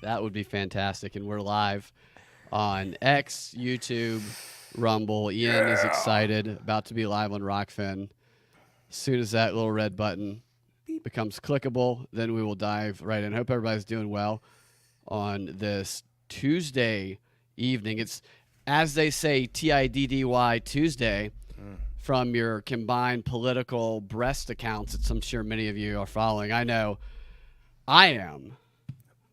That would be fantastic. And we're live on X, YouTube, Rumble. Ian is excited, about to be live on Rockfin. As soon as that little red button becomes clickable, then we will dive right in. Hope everybody's doing well on this Tuesday evening. It's, as they say, TIDDY Tuesday from your combined political breast accounts that I'm sure many of you are following. I know I am.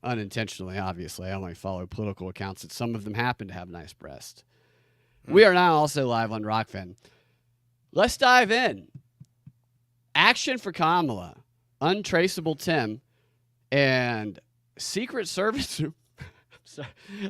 Unintentionally, obviously. I only follow political accounts that some of them happen to have nice breasts. We are now also live on Rockfin. Let's dive in. Action for Kamala, Untraceable Tim, and Secret Service. Sorry,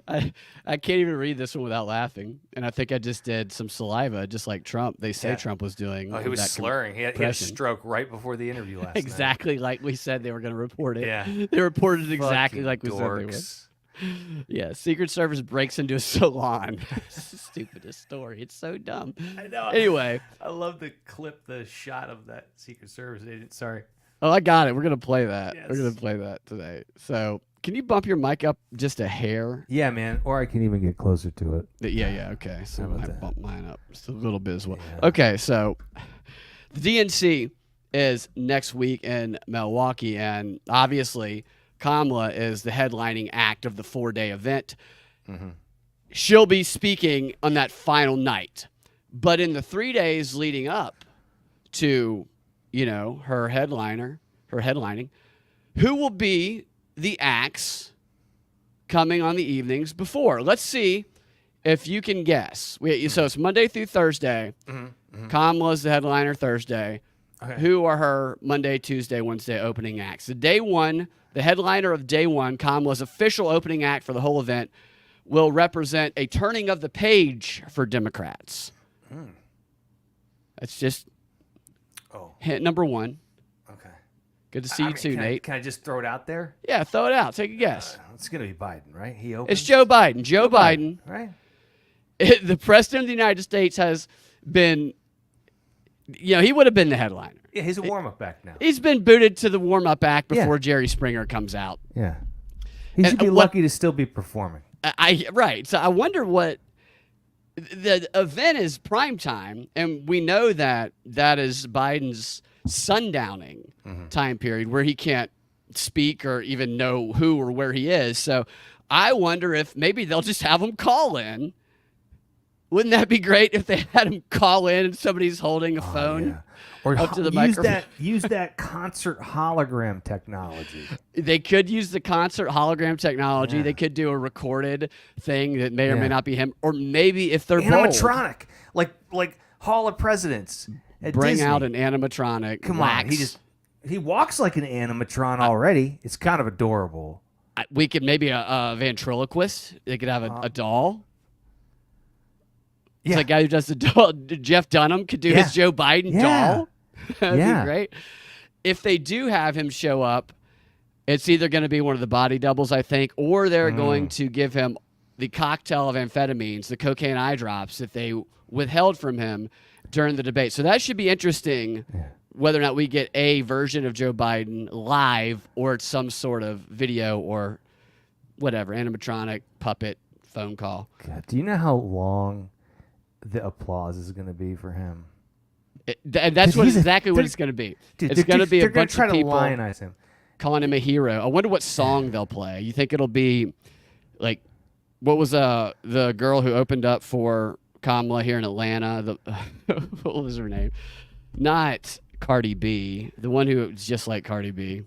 I can't even read this one without laughing. And I think I just did some saliva, just like Trump. They say Trump was doing. Oh, he was slurring. He had a stroke right before the interview last night. Exactly like we said they were going to report it. Yeah. They reported it exactly like we dorks. said they would. Yeah, Secret Service breaks into a salon. It's the stupidest story. It's so dumb. I know. Anyway. I love the shot of that Secret Service agent. Sorry. Oh, I got it. We're going to play that. Yes. We're going to play that today. So can you bump your mic up just a hair? Yeah, man. Or I can even get closer to it. Yeah. Okay. So I bump mine up just a little bit as well. Yeah. Okay. So the DNC is next week in Milwaukee, and obviously Kamala is the headlining act of the 4-day event. Mm-hmm. She'll be speaking on that final night, but in the 3 days leading up to, her headlining, who will be the acts coming on the evenings before? Let's see if you can guess. So it's Monday through Thursday. Mm-hmm. Kamala's the headliner Thursday. Okay. Who are her Monday, Tuesday, Wednesday opening acts? The headliner of day one, Kamala's official opening act for the whole event, will represent a turning of the page for Democrats. That's just hint number one. Okay. Good to see you too, Nate. Can I just throw it out there? Yeah, throw it out. Take a guess. It's going to be Biden, right? He opens. It's Joe Biden. Joe Biden. Right. The president of the United States has been, he would have been the headliner. Yeah, he's a warm-up act now. He's been booted to the warm-up act before Jerry Springer comes out. Yeah. He should be lucky to still be performing. Right. So I wonder what the event is prime time, and we know that is Biden's sundowning time period where he can't speak or even know who or where he is. So I wonder if maybe they'll just have him call in. Wouldn't that be great if they had him call in and somebody's holding a phone up to the microphone? Use that concert hologram technology. They could use the concert hologram technology. Yeah. They could do a recorded thing that may or may not be him. Or maybe if they're animatronic, like Hall of Presidents at bring Disney. out an animatronic. Come on, he walks like an animatron already. It's kind of adorable. We could maybe a ventriloquist. They could have a doll. Yeah. It's the guy who does the doll. Jeff Dunham could do his Joe Biden doll. That'd be great. If they do have him show up, it's either going to be one of the body doubles, I think, or they're going to give him the cocktail of amphetamines, the cocaine eye drops that they withheld from him during the debate. So that should be interesting, whether or not we get a version of Joe Biden live or it's some sort of video or whatever, animatronic, puppet, phone call. God, do you know how long the applause is going to be for him? That's exactly what it's going to be. Dude, it's going to be a bunch of people lionize him, calling him a hero. I wonder what song they'll play. You think it'll be like, what was the girl who opened up for Kamala here in Atlanta? What was her name? Not Cardi B. The one who was just like Cardi B.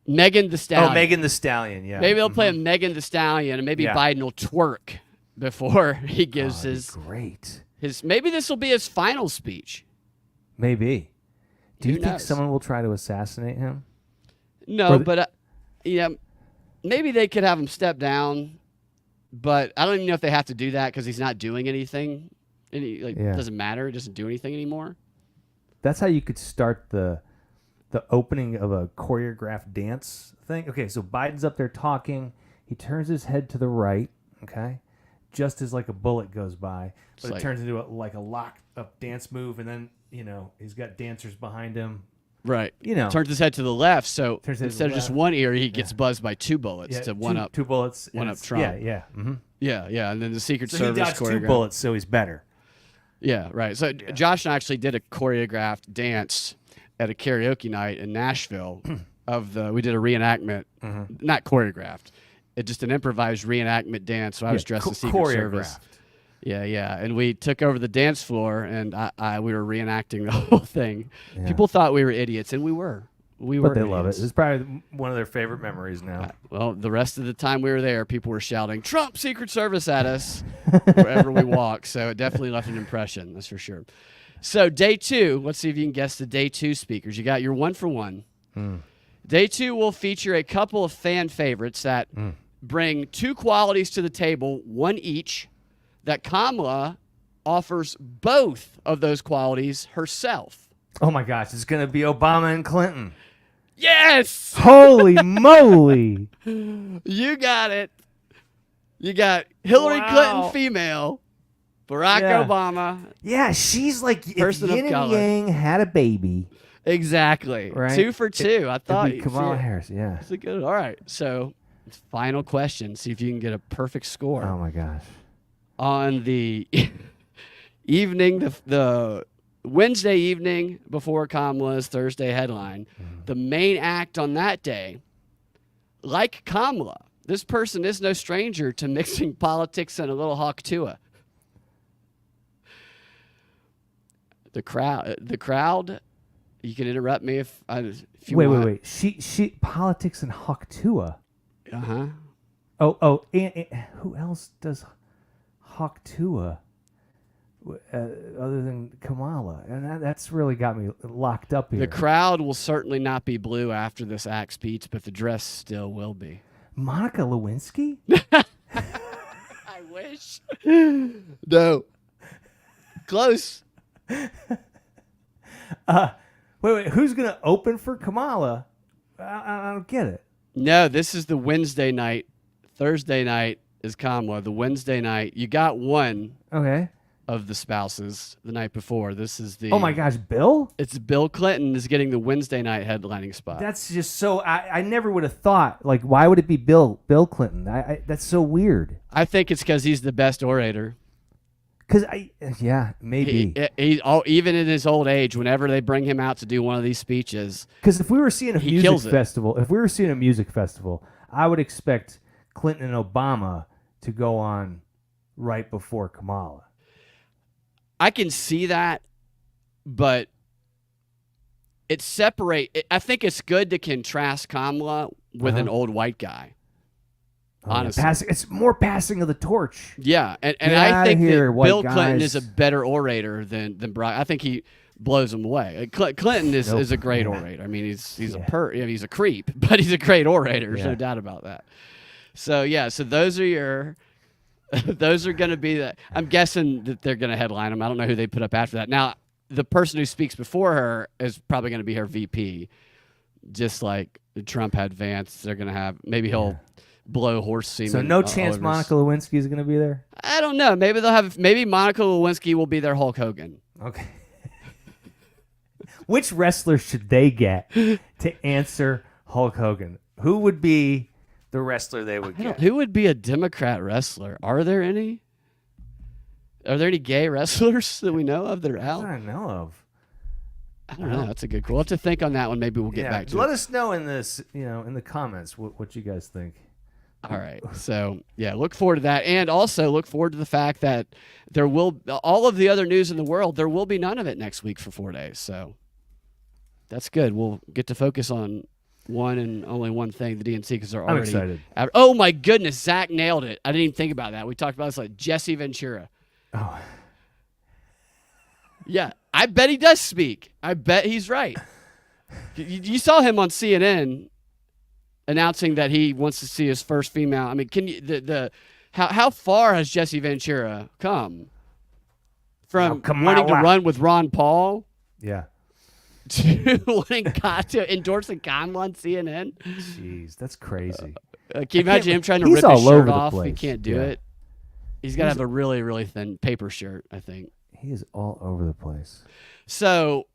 Megan Thee Stallion. Oh, Megan Thee Stallion, yeah. Maybe they'll play a Megan Thee Stallion, and maybe Biden will twerk before he gives maybe this will be his final speech. Maybe. Do you think someone will try to assassinate him? No, but maybe they could have him step down, but I don't even know if they have to do that because he's not doing anything. It doesn't matter. He doesn't do anything anymore. That's how you could start the opening of a choreographed dance thing. Okay, so Biden's up there talking. He turns his head to the right, okay? Just as like a bullet goes by, but it turns into a locked up dance move, and then he's got dancers behind him, Right. You know. Turns his head to the left, so Turns his head to instead the of just left. one ear, he gets buzzed by 2 bullets Yeah, to one up. 2 bullets. one and up it's- Trump. Yeah. Mm-hmm. Yeah, and then the Secret So he Service dodged 2 choreographed. bullets, so he's better. Yeah, right. So Josh and I actually did a choreographed dance at a karaoke night in Nashville. We did a reenactment, not choreographed. It just an improvised reenactment dance. So I was dressed as Secret Service. Yeah, and we took over the dance floor, and we were reenacting the whole thing. Yeah. People thought we were idiots, and we were. But they love it. It's probably one of their favorite memories now. Well, the rest of the time we were there, people were shouting "Trump Secret Service" at us wherever we walked. So it definitely left an impression. That's for sure. So day 2, let's see if you can guess the day 2 speakers. You got your 1 for 1. Day 2 will feature a couple of fan favorites that bring 2 qualities to the table, 1 each, that Kamala offers both of those qualities herself. Oh my gosh, it's going to be Obama and Clinton. Yes! Holy moly. You got it. You got Hillary Clinton female, Barack Obama. Yeah, she's like Person if of yin and color. yang had a baby. Exactly. Right? 2 for 2. I thought It'd be Kamala Harris, yeah. That's a good. All right. So, final question. See if you can get a perfect score. Oh my gosh. On the evening, the Wednesday evening before Kamala's Thursday headline, the main act on that day, like Kamala, this person is no stranger to mixing politics and a little hawk tua. The crowd. You can interrupt me if you want. Wait. She politics and Hawktua. Uh-huh. And who else does Hawktua other than Kamala? And that's really got me locked up here. The crowd will certainly not be blue after this act speech, but the dress still will be. Monica Lewinsky? I wish. No. Close. Wait. Who's going to open for Kamala? I don't get it. No, this is the Wednesday night. Thursday night is Kamala. The Wednesday night, you got one Okay. of the spouses the night before. This is the. Oh my gosh, Bill? It's Bill Clinton is getting the Wednesday night headlining spot. That's just so. I never would have thought. Like, why would it be Bill Clinton? That's so weird. I think it's because he's the best orator. Because maybe. Even in his old age, whenever they bring him out to do one of these speeches. Because if we were seeing a He kills music it. festival, I would expect Clinton and Obama to go on right before Kamala. I can see that, but I think it's good to contrast Kamala with an old white guy. Honestly. It's more passing of the torch. Yeah, and Get I outta think here, that white Bill Clinton guys. is a better orator than Barack. I think he blows him away. Clinton is a great orator. I mean, he's a creep, but he's a great orator. There's no doubt about that. So so those are your. Those are going to be the. I'm guessing that they're going to headline them. I don't know who they put up after that. Now, the person who speaks before her is probably going to be her VP, just like Trump had Vance. They're going to have maybe he'll blow horse semen. So no chance Monica Lewinsky is going to be there. I don't know. Maybe they'll have. Maybe Monica Lewinsky will be their Hulk Hogan. Okay. Which wrestler should they get to answer Hulk Hogan? Who would be the wrestler they would get? Who would be a Democrat wrestler? Are there any? Are there any gay wrestlers that we know of that are out? I don't know of. I don't know. That's a good. We'll have to think on that one. Maybe we'll get back to let it. us know in this, in the comments what you guys think. All right. So, look forward to that. And also look forward to the fact that there will, all of the other news in the world, there will be none of it next week for 4 days. So that's good. We'll get to focus on one and only one thing, the DNC, because they're already. I'm excited. Oh, my goodness. Zach nailed it. I didn't even think about that. We talked about this like Jesse Ventura. Oh. Yeah. I bet he does speak. I bet he's right. You saw him on CNN announcing that he wants to see his first female. I mean, can you how far has Jesse Ventura come from wanting to run with Ron Paul? Yeah. To endorsing Kamala on CNN? Jeez, that's crazy. Can you imagine him trying to he's rip his all over shirt the off? He place. can't do it. He's got to have a really, really thin paper shirt, I think. He is all over the place. So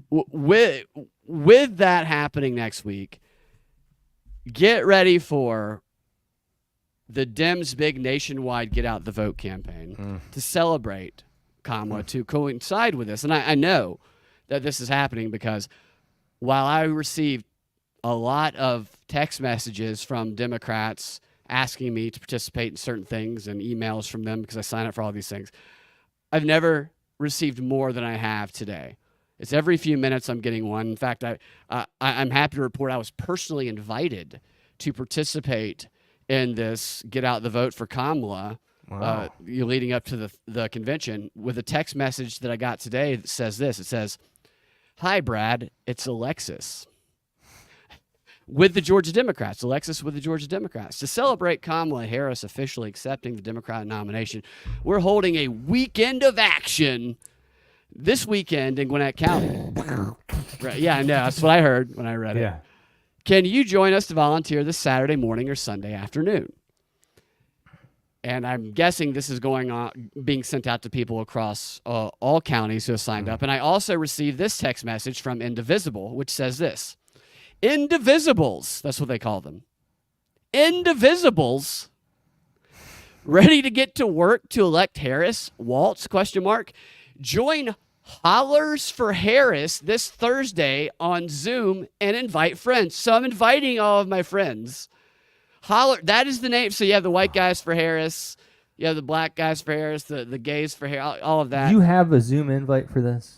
with that happening next week, get ready for the Dems' big nationwide Get Out the Vote campaign to celebrate Kamala to coincide with this. And I know that this is happening because while I received a lot of text messages from Democrats asking me to participate in certain things and emails from them because I sign up for all these things, I've never received more than I have today. It's every few minutes I'm getting one. In fact, I'm happy to report I was personally invited to participate in this Get Out the Vote for Kamala leading up to the convention with a text message that I got today that says this. It says, "Hi, Brad, it's Alexis." With the Georgia Democrats, Alexis with the Georgia Democrats. To celebrate Kamala Harris officially accepting the Democratic nomination, we're holding a weekend of action this weekend in Gwinnett County. Right, yeah, I know. That's what I heard when I read it. Can you join us to volunteer this Saturday morning or Sunday afternoon? And I'm guessing this is being sent out to people across all counties who have signed up. And I also received this text message from Indivisible, which says this. Indivisibles, that's what they call them. Indivisibles, ready to get to work to elect Harris? Waltz, ? Join Hollers for Harris this Thursday on Zoom and invite friends. So I'm inviting all of my friends. Holler, that is the name. So you have the white guys for Harris, you have the black guys for Harris, the gays for Harris, all of that. You have a Zoom invite for this?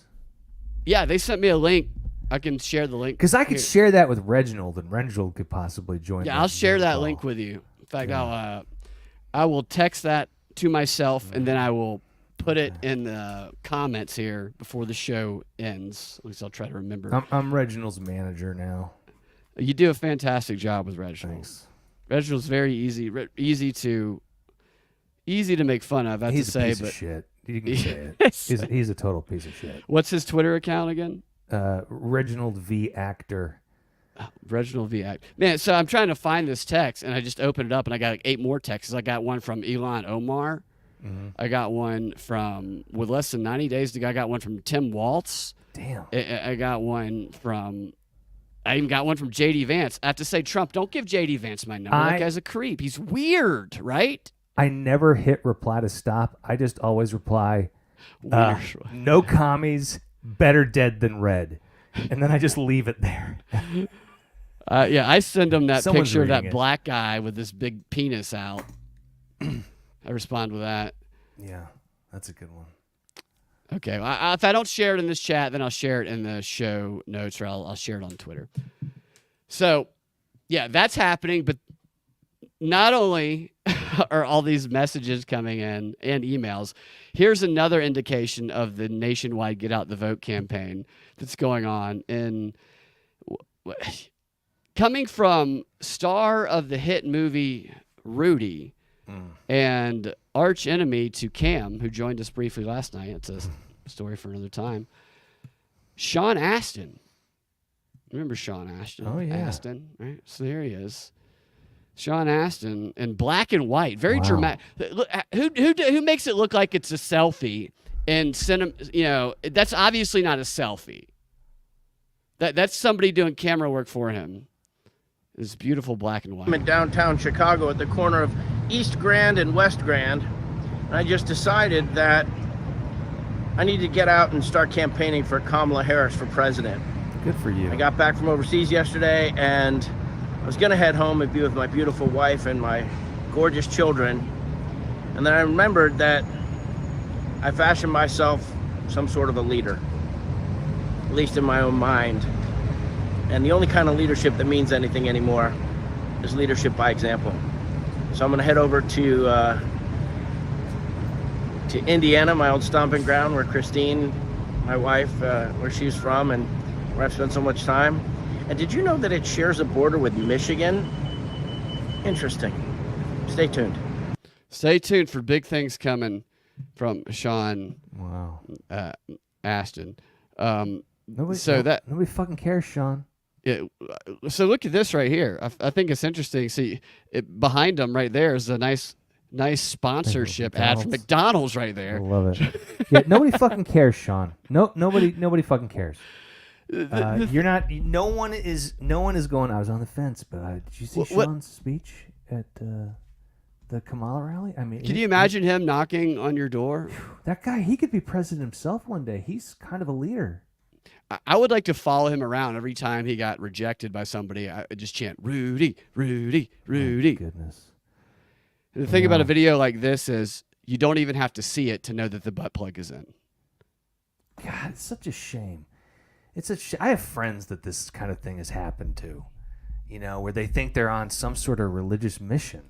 Yeah, they sent me a link. I can share the link. Because I could share that with Reginald, and Reginald could possibly join. Yeah, I'll share that link with you. In fact, I will text that to myself, and then I will put it in the comments here before the show ends. At least I'll try to remember. I'm Reginald's manager now. You do a fantastic job with Reginald. Thanks. Reginald's very easy to make fun of. I have He's to say, a piece of shit. You can say it. He's a total piece of shit. What's his Twitter account again? Reginald V. Actor. Oh, Reginald V. Actor. Man, so I'm trying to find this text, and I just opened it up, and I got like 8 more texts. I got one from Elon Omar. Mm-hmm. I got one from, with less than 90 days to go, I got one from Tim Waltz. Damn. I got one from, I even got one from J.D. Vance. I have to say, Trump, don't give J.D. Vance my number. That guy's a creep. He's weird, right? I never hit reply to stop. I just always reply, no commies, better dead than red. And then I just leave it there. Yeah, I send him that Someone's picture of that reading it. black guy with this big penis out. I respond with that. Yeah, that's a good one. Okay, well, if I don't share it in this chat, then I'll share it in the show notes, or I'll share it on Twitter. So, yeah, that's happening, but not only are all these messages coming in and emails, here's another indication of the nationwide Get Out the Vote campaign that's going on. Coming from star of the hit movie Rudy and arch enemy to Cam, who joined us briefly last night. It's a story for another time. Sean Astin. Remember Sean Astin? Oh, yeah. Astin, right? So there he is. Sean Astin in black and white, very dramatic. Who makes it look like it's a selfie and send him? You know, that's obviously not a selfie. That's somebody doing camera work for him. It's beautiful black and white. I'm in downtown Chicago at the corner of East Grand and West Grand, and I just decided that I need to get out and start campaigning for Kamala Harris for president. Good for you. I got back from overseas yesterday, and I was gonna head home and be with my beautiful wife and my gorgeous children. And then I remembered that I fashioned myself some sort of a leader, at least in my own mind. And the only kind of leadership that means anything anymore is leadership by example. So I'm gonna head over to Indiana, my old stomping ground, where Christine, my wife, where she's from, and where I've spent so much time. And did you know that it shares a border with Michigan? Interesting. Stay tuned. Stay tuned for big things coming from Sean Astin. Nobody fucking cares, Sean. So look at this right here. I think it's interesting. See, behind him right there is a nice sponsorship ad from McDonald's right there. I love it. Yeah, nobody fucking cares, Sean. Nobody fucking cares. You're not. No one is going. I was on the fence, but did you see Sean's speech at the Kamala rally? I mean, can you imagine him knocking on your door? That guy, he could be president himself one day. He's kind of a leader. I would like to follow him around every time he got rejected by somebody. I just chant, Rudy, Rudy, Rudy. Oh, goodness. And the thing about a video like this is you don't even have to see it to know that the butt plug is in. God, it's such a shame. I have friends that this kind of thing has happened to, where they think they're on some sort of religious mission.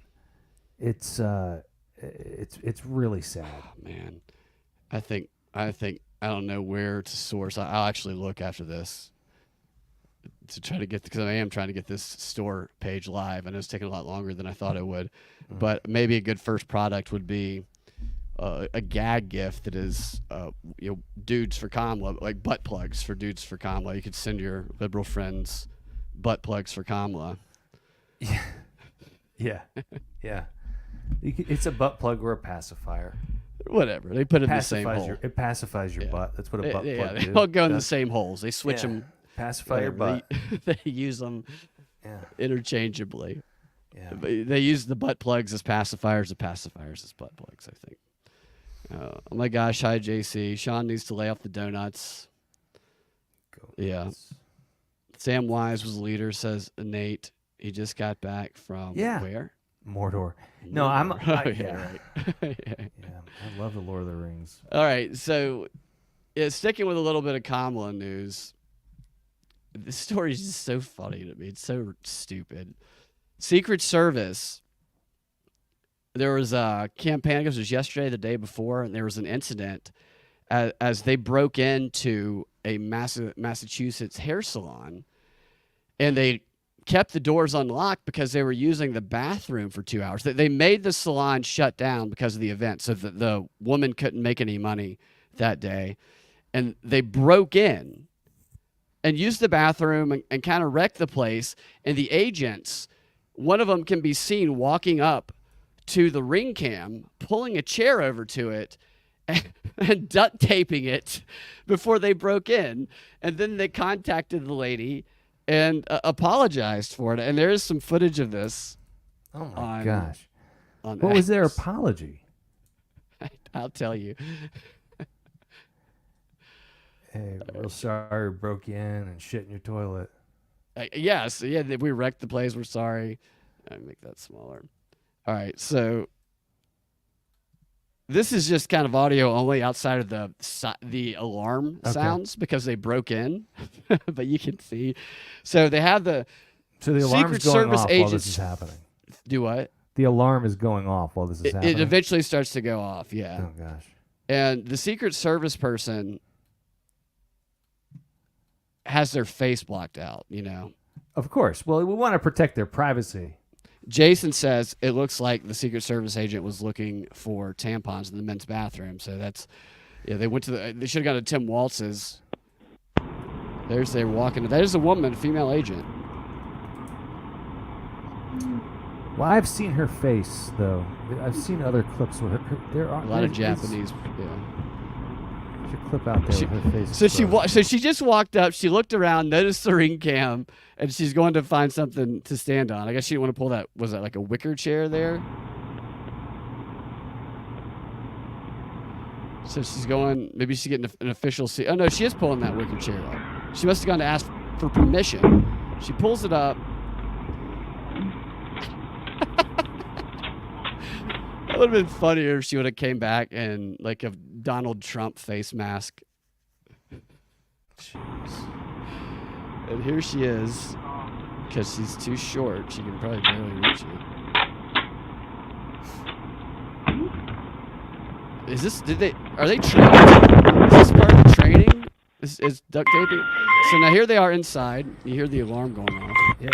It's really sad. Oh, man, I think I don't know where to source. I'll actually look after this to try to get, because I am trying to get this store page live. I know it's taking a lot longer than I thought it would, but maybe a good first product would be a gag gift that is, dudes for Kamala, like butt plugs for dudes for Kamala. You could send your liberal friends butt plugs for Kamala. Yeah. It's a butt plug or a pacifier. Whatever. They put it in the same hole. It pacifies your butt. That's what a butt plug they all go in the same holes. They switch them. Pacify your butt. They use them interchangeably. Yeah. But they use the butt plugs as pacifiers, the pacifiers as butt plugs, I think. Oh my gosh. Hi, JC. Sean needs to lay off the donuts. Yeah. Sam Wise was the leader, says Nate. He just got back from where? Mordor. No, I'm. Right. Yeah, I love the Lord of the Rings. All right, so sticking with a little bit of Kamala news. This story is just so funny to me. It's so stupid. Secret Service. There was a campaign. I guess it was yesterday, the day before, and there was an incident as they broke into a Massachusetts hair salon, and they kept the doors unlocked because they were using the bathroom for 2 hours. They made the salon shut down because of the event, so the woman couldn't make any money that day. And they broke in and used the bathroom and kind of wrecked the place. And the agents, one of them can be seen walking up to the ring cam, pulling a chair over to it, and duct taping it before they broke in. And then they contacted the lady and apologized for it. And there is some footage of this. Oh my gosh. What was their apology? I'll tell you. Hey, real sorry we broke you in and shit in your toilet. Yes. Yeah, we wrecked the place. We're sorry. I'll make that smaller. All right. So this is just kind of audio only outside of the alarm sounds because they broke in, but you can see. So they have the alarm's Secret going Service off agents while this is happening. Do what? The alarm is going off while this is happening. It eventually starts to go off. Yeah. Oh gosh. And the Secret Service person has their face blocked out. Of course. Well, we want to protect their privacy. Jason says it looks like the Secret Service agent was looking for tampons in the men's bathroom. So they went to they should have gone to Tim Waltz's. They're walking. There's a woman, a female agent. Well, I've seen her face though. I've seen other clips where there are a lot of Japanese. There's a clip out there with her face. So she just walked up. She looked around, noticed the ring cam, and she's going to find something to stand on. I guess she didn't want to pull that. Was that like a wicker chair there? So she's going. Maybe she's getting an official seat. Oh no, she is pulling that wicker chair up. She must have gone to ask for permission. She pulls it up. It would have been funnier if she would have came back in like a Donald Trump face mask. Jeez. And here she is, because she's too short. She can probably barely reach you. Are they trained? Is this part of the training? Is duct taping? So now here they are inside. You hear the alarm going off. Yeah.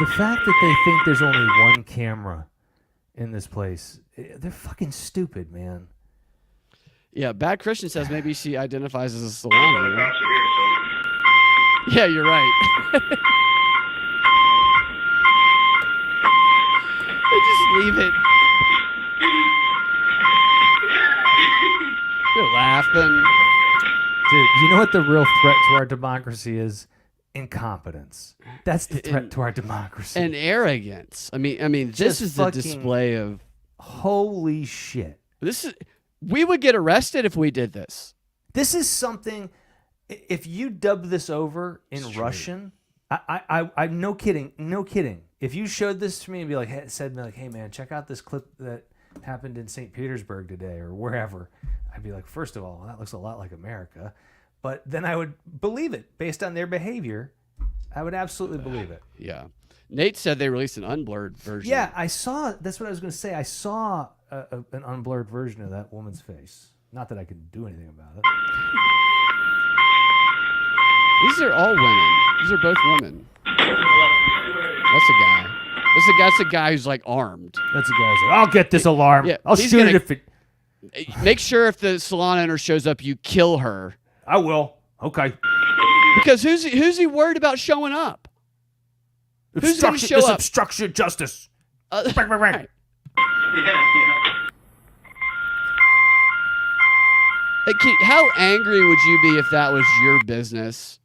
The fact that they think there's only one camera in this place, they're fucking stupid, man. Yeah, Bad Christian says maybe she identifies as a salon owner. Yeah, you're right. They just leave it. They're laughing. Dude, you know what the real threat to our democracy is? Incompetence. That's the threat to our democracy. And arrogance. I mean, this Just is the fucking- display of Holy shit. this is. We would get arrested if we did this. This is something. If you dub this over in Russian, I no kidding. If you showed this to me and be like, hey man, check out this clip that happened in St. Petersburg today or wherever, I'd be like, first of all, that looks a lot like America, but then I would believe it based on their behavior. I would absolutely believe it. Yeah. Nate said they released an unblurred version. Yeah, I saw. That's what I was going to say. I saw an unblurred version of that woman's face. Not that I could do anything about it. These are all women. These are both women. That's a guy. That's a guy who's like armed. That's a guy who's like, I'll get this alarm. Yeah, I'll he's shoot gonna- it if it. Make sure if the salon owner shows up, you kill her. I will. Okay. Because who's he worried about showing up? Who's going to show this up? obstruction of justice. Right. How angry would you be if that was your business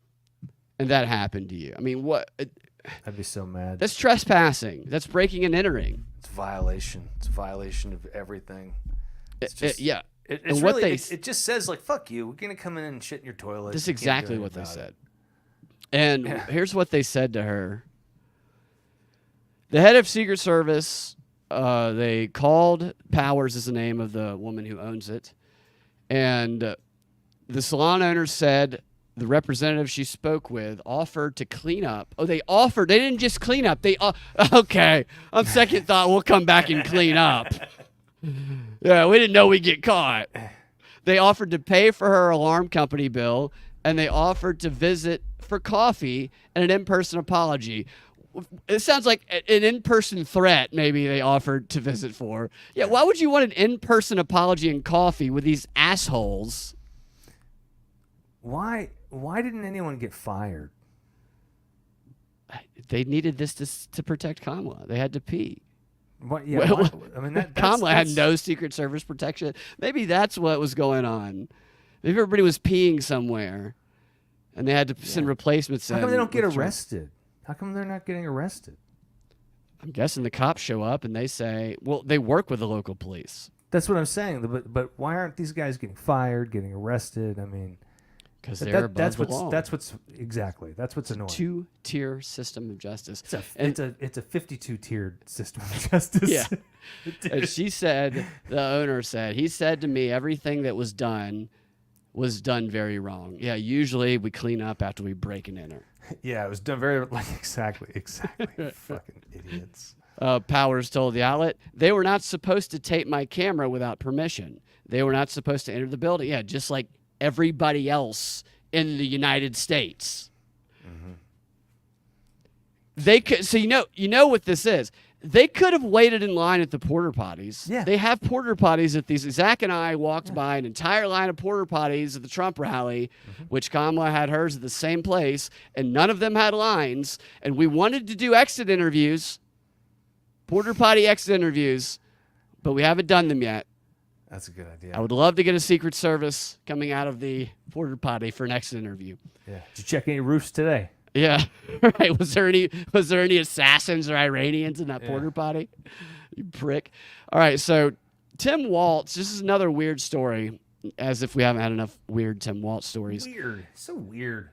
and that happened to you? I mean, what? I'd be so mad. That's trespassing. That's breaking and entering. It's violation. It's a violation of everything. It's just, Yeah. It's And what really, they- it just says like, fuck you. We're going to come in and shit in your toilet. That's You can't do exactly anything what they about said. it. And Yeah. here's what they said to her. The head of Secret Service, they called Powers is the name of the woman who owns it. And the salon owner said the representative she spoke with offered to clean up. Oh, they offered. They didn't just clean up. Okay. On second thought, we'll come back and clean up. Yeah, we didn't know we'd get caught. They offered to pay for her alarm company bill, and they offered to visit for coffee and an in-person apology. It sounds like an in-person threat maybe they offered to visit for. Yeah, why would you want an in-person apology and coffee with these assholes? Why didn't anyone get fired? They needed this to protect Kamala. They had to pee. What? Yeah. Well, I mean, that's, Kamala had that's- no Secret Service protection. Maybe that's what was going on. Maybe everybody was peeing somewhere, and they had to send replacements in. How come they don't get with- arrested? How come they're not getting arrested? I'm guessing the cops show up and they say, well, they work with the local police. That's what I'm saying. But why aren't these guys getting fired, getting arrested? I mean, Because they're above the law. that's what's annoying. Two-tier system of justice. It's a 52-tiered system of justice. Yeah. And she said, the owner said, he said to me, everything that was done very wrong. Yeah, usually we clean up after we break and enter. Yeah, it was done very exactly. Fucking idiots. Powers told the outlet, they were not supposed to tape my camera without permission. They were not supposed to enter the building. Yeah, just like everybody else in the United States. Mm-hmm. They could, so you know what this is. They could have waited in line at the porta potties. Yeah. They have porta potties at these. Zach and I walked by an entire line of porta potties at the Trump rally, which Kamala had hers at the same place, and none of them had lines. And we wanted to do exit interviews, porta potty exit interviews, but we haven't done them yet. That's a good idea. I would love to get a Secret Service coming out of the porta potty for an exit interview. Yeah. Did you check any roofs today? Yeah, right. Was there any assassins or Iranians in that porta potty? You prick. All right, so Tim Waltz. This is another weird story, as if we haven't had enough weird Tim Waltz stories. Weird. So weird.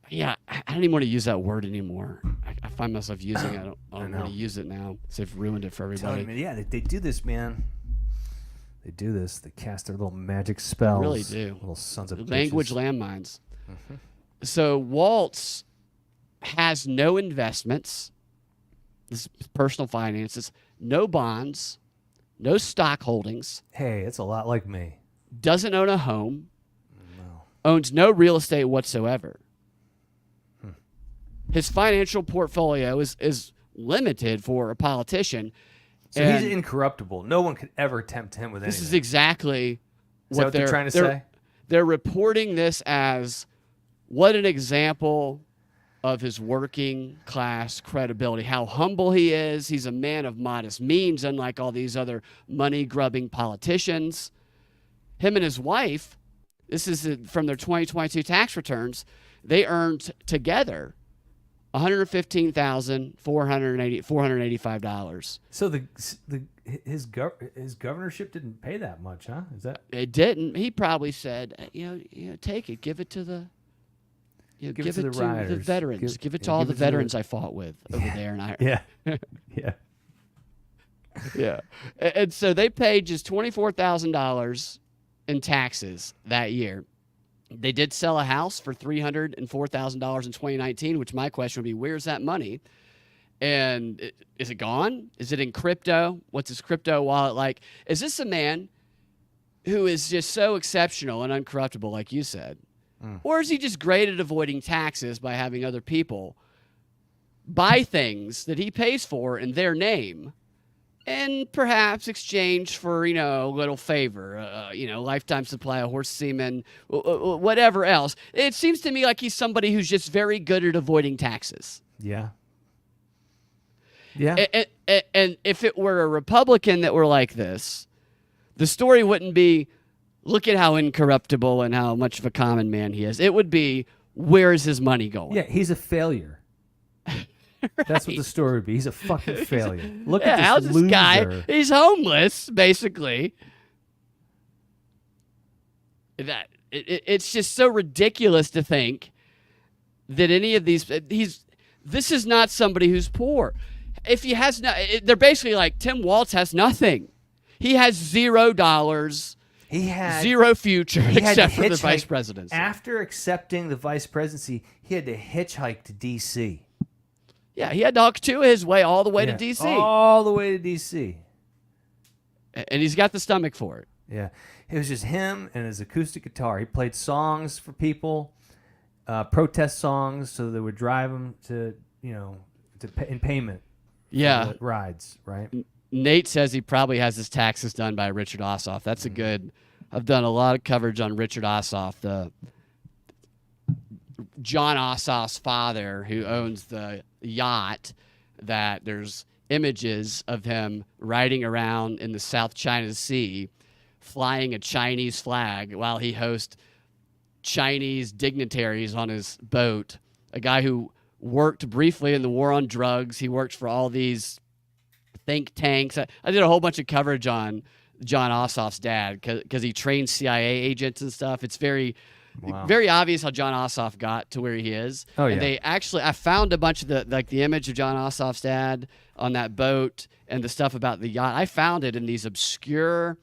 Yeah, I don't even want to use that word anymore. I find myself using it. I don't I want know. to use it now. So they've ruined it for Telling everybody. you, man, they do this, man. They do this. They cast their little magic spells. really do. Little sons of Language bitches. landmines. So Waltz has no investments, this is personal finances, no bonds, no stock holdings, Hey, it's a lot like me. doesn't own a home, No. owns no real estate whatsoever. His financial portfolio is limited for a politician. So and he's incorruptible. No one could ever tempt him with this anything. is exactly Is that what they're trying to say? They're reporting this as what an example of his working class credibility, how humble he is. He's a man of modest means, unlike all these other money-grubbing politicians. Him and his wife This is from their 2022 tax returns. They earned together $115,485. So his governorship didn't pay that much, huh? Is that It didn't. He probably said, take it, give it to the, give it to the rioters. veterans, give it to all the veterans I fought with over there in Ireland. Yeah, yeah. Yeah. And so they paid just $24,000 in taxes that year. They did sell a house for $304,000 in 2019, which my question would be, where's that money? And is it gone? Is it in crypto? What's his crypto wallet like? Is this a man who is just so exceptional and uncorruptible, like you said? Or is he just great at avoiding taxes by having other people buy things that he pays for in their name and perhaps exchange for, a little favor, lifetime supply of horse semen, whatever else? It seems to me like he's somebody who's just very good at avoiding taxes. Yeah. Yeah. And if it were a Republican that were like this, the story wouldn't be, look at how incorruptible and how much of a common man he is. It would be, where is his money going? Yeah, he's a failure. Right. That's what the story would be. He's a fucking failure. Look at this how's loser. This guy? He's homeless, basically. It's just so ridiculous to think that any of these this is not somebody who's poor. If he has they're basically like Tim Walz has nothing. He has $0. He had zero future except for the vice presidency. After accepting the vice presidency, he had to hitchhike to D.C. Yeah, he had to hook to his way all the way to D.C. All the way to D.C. And he's got the stomach for it. Yeah. It was just him and his acoustic guitar. He played songs for people, protest songs, so they would drive him to, in payment for the rides, right? Nate says he probably has his taxes done by Richard Ossoff. That's a good... I've done a lot of coverage on Richard Ossoff, the John Ossoff's father, who owns the yacht that there's images of him riding around in the South China Sea flying a Chinese flag while he hosts Chinese dignitaries on his boat. A guy who worked briefly in the war on drugs. He worked for all these think tanks. I did a whole bunch of coverage on John Ossoff's dad because he trained CIA agents and stuff. It's very obvious how John Ossoff got to where he is. Oh, yeah. And I found a bunch of the image of John Ossoff's dad on that boat and the stuff about the yacht. I found it in these obscure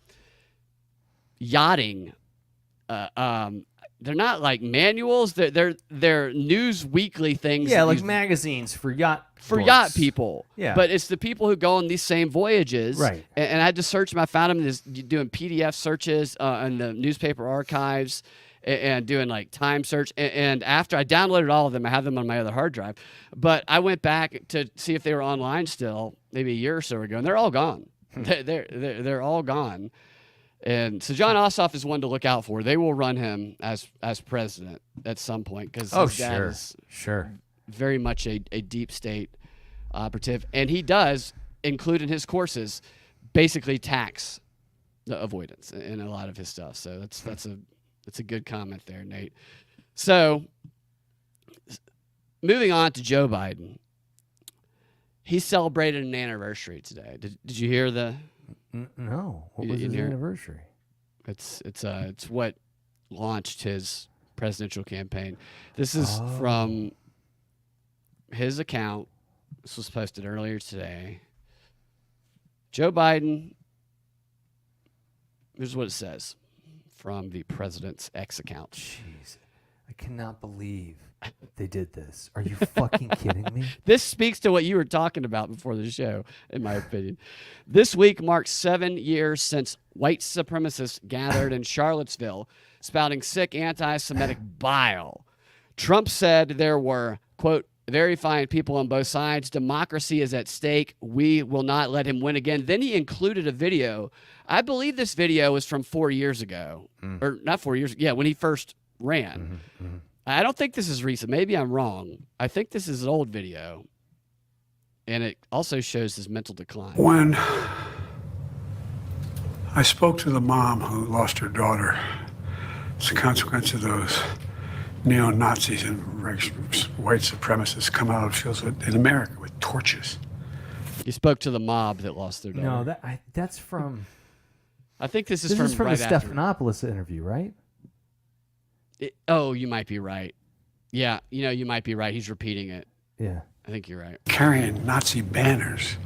yachting. They're not like manuals. They're news weekly things. Yeah, like magazines for yacht people. Yeah, but it's the people who go on these same voyages. Right. And I had to search them. I found them doing PDF searches in the newspaper archives and doing like time search. And after I downloaded all of them, I have them on my other hard drive. But I went back to see if they were online still, maybe a year or so ago, and they're all gone. They're all gone. And so John Ossoff is one to look out for. They will run him as president at some point because his dad is very much a deep state operative, and he does include in his courses basically tax avoidance in a lot of his stuff. So that's a good comment there, Nate. So moving on to Joe Biden, he celebrated an anniversary today. Did you hear the? No. What was his anniversary? It's what launched his presidential campaign. This is from his account. This was posted earlier today. Joe Biden. Here's what it says from the president's X account. Jeez, I cannot believe they did this. Are you fucking kidding me? This speaks to what you were talking about before the show, in my opinion. This week marks 7 years since white supremacists gathered in Charlottesville, spouting sick anti-Semitic bile. Trump said there were, quote, very fine people on both sides. Democracy is at stake. We will not let him win again. Then he included a video. I believe this video was from 4 years ago. Or not 4 years. Yeah, when he first ran. Mm-hmm. I don't think this is recent. Maybe I'm wrong. I think this is an old video. And it also shows his mental decline. When I spoke to the mom who lost her daughter It's a consequence of those neo-Nazis and white supremacists come out of fields in America with torches. You spoke to the mob that lost their daughter. No, that's from. I think this is This from is right the after. Stephanopoulos interview, right? Oh, you might be right. Yeah, you might be right. He's repeating it. Yeah. I think you're right. Carrying Nazi banners,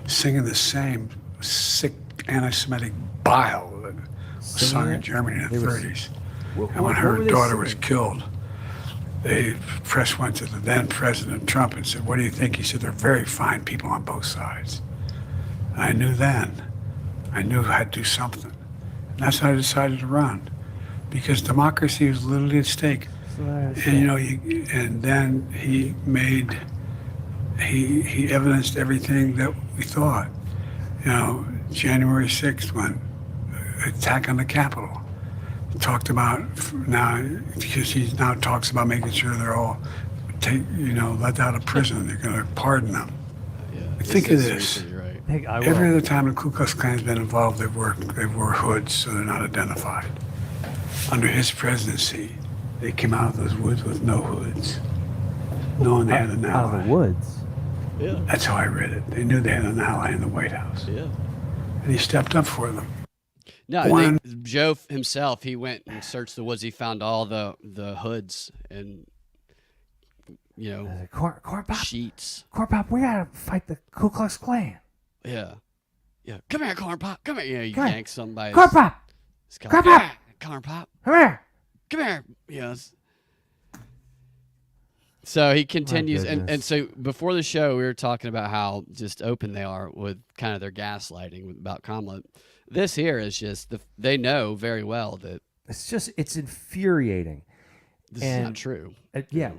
singing the same sick anti-Semitic bile that was sung in Germany in the 30s. And when her daughter was killed, the press went to the then President Trump and said, "What do you think?" He said, "They're very fine people on both sides." And I knew then. I knew I had to do something. And that's how I decided to run. Because democracy was literally at stake. And and then he evidenced everything that we thought. January 6th, when attack on the Capitol, talked about now, because he now talks about making sure they're all let out of prison. They're going to pardon them. Think of this. Right. Every other time the Ku Klux Klan's been involved, they wore hoods so they're not identified. Under his presidency, they came out of those woods with no hoods, knowing they had an ally. Out of the woods. Yeah. That's how I read it. They knew they had an ally in the White House. Yeah. And he stepped up for them. No, Joe himself, he went and searched the woods. He found all the hoods and Corn Pop. sheets. Corn Pop, we gotta fight the Ku Klux Klan. Yeah. Yeah. Come here, Corn Pop. Come here. You Come here. yank somebody. Corn Pop, Corn Pop. Corn Pop. come here. Come here. Yes. So he continues, and goodness. so before the show, we were talking about how just open they are with kind of their gaslighting about Kamala. This here is just they know very well that It's infuriating. this is not true.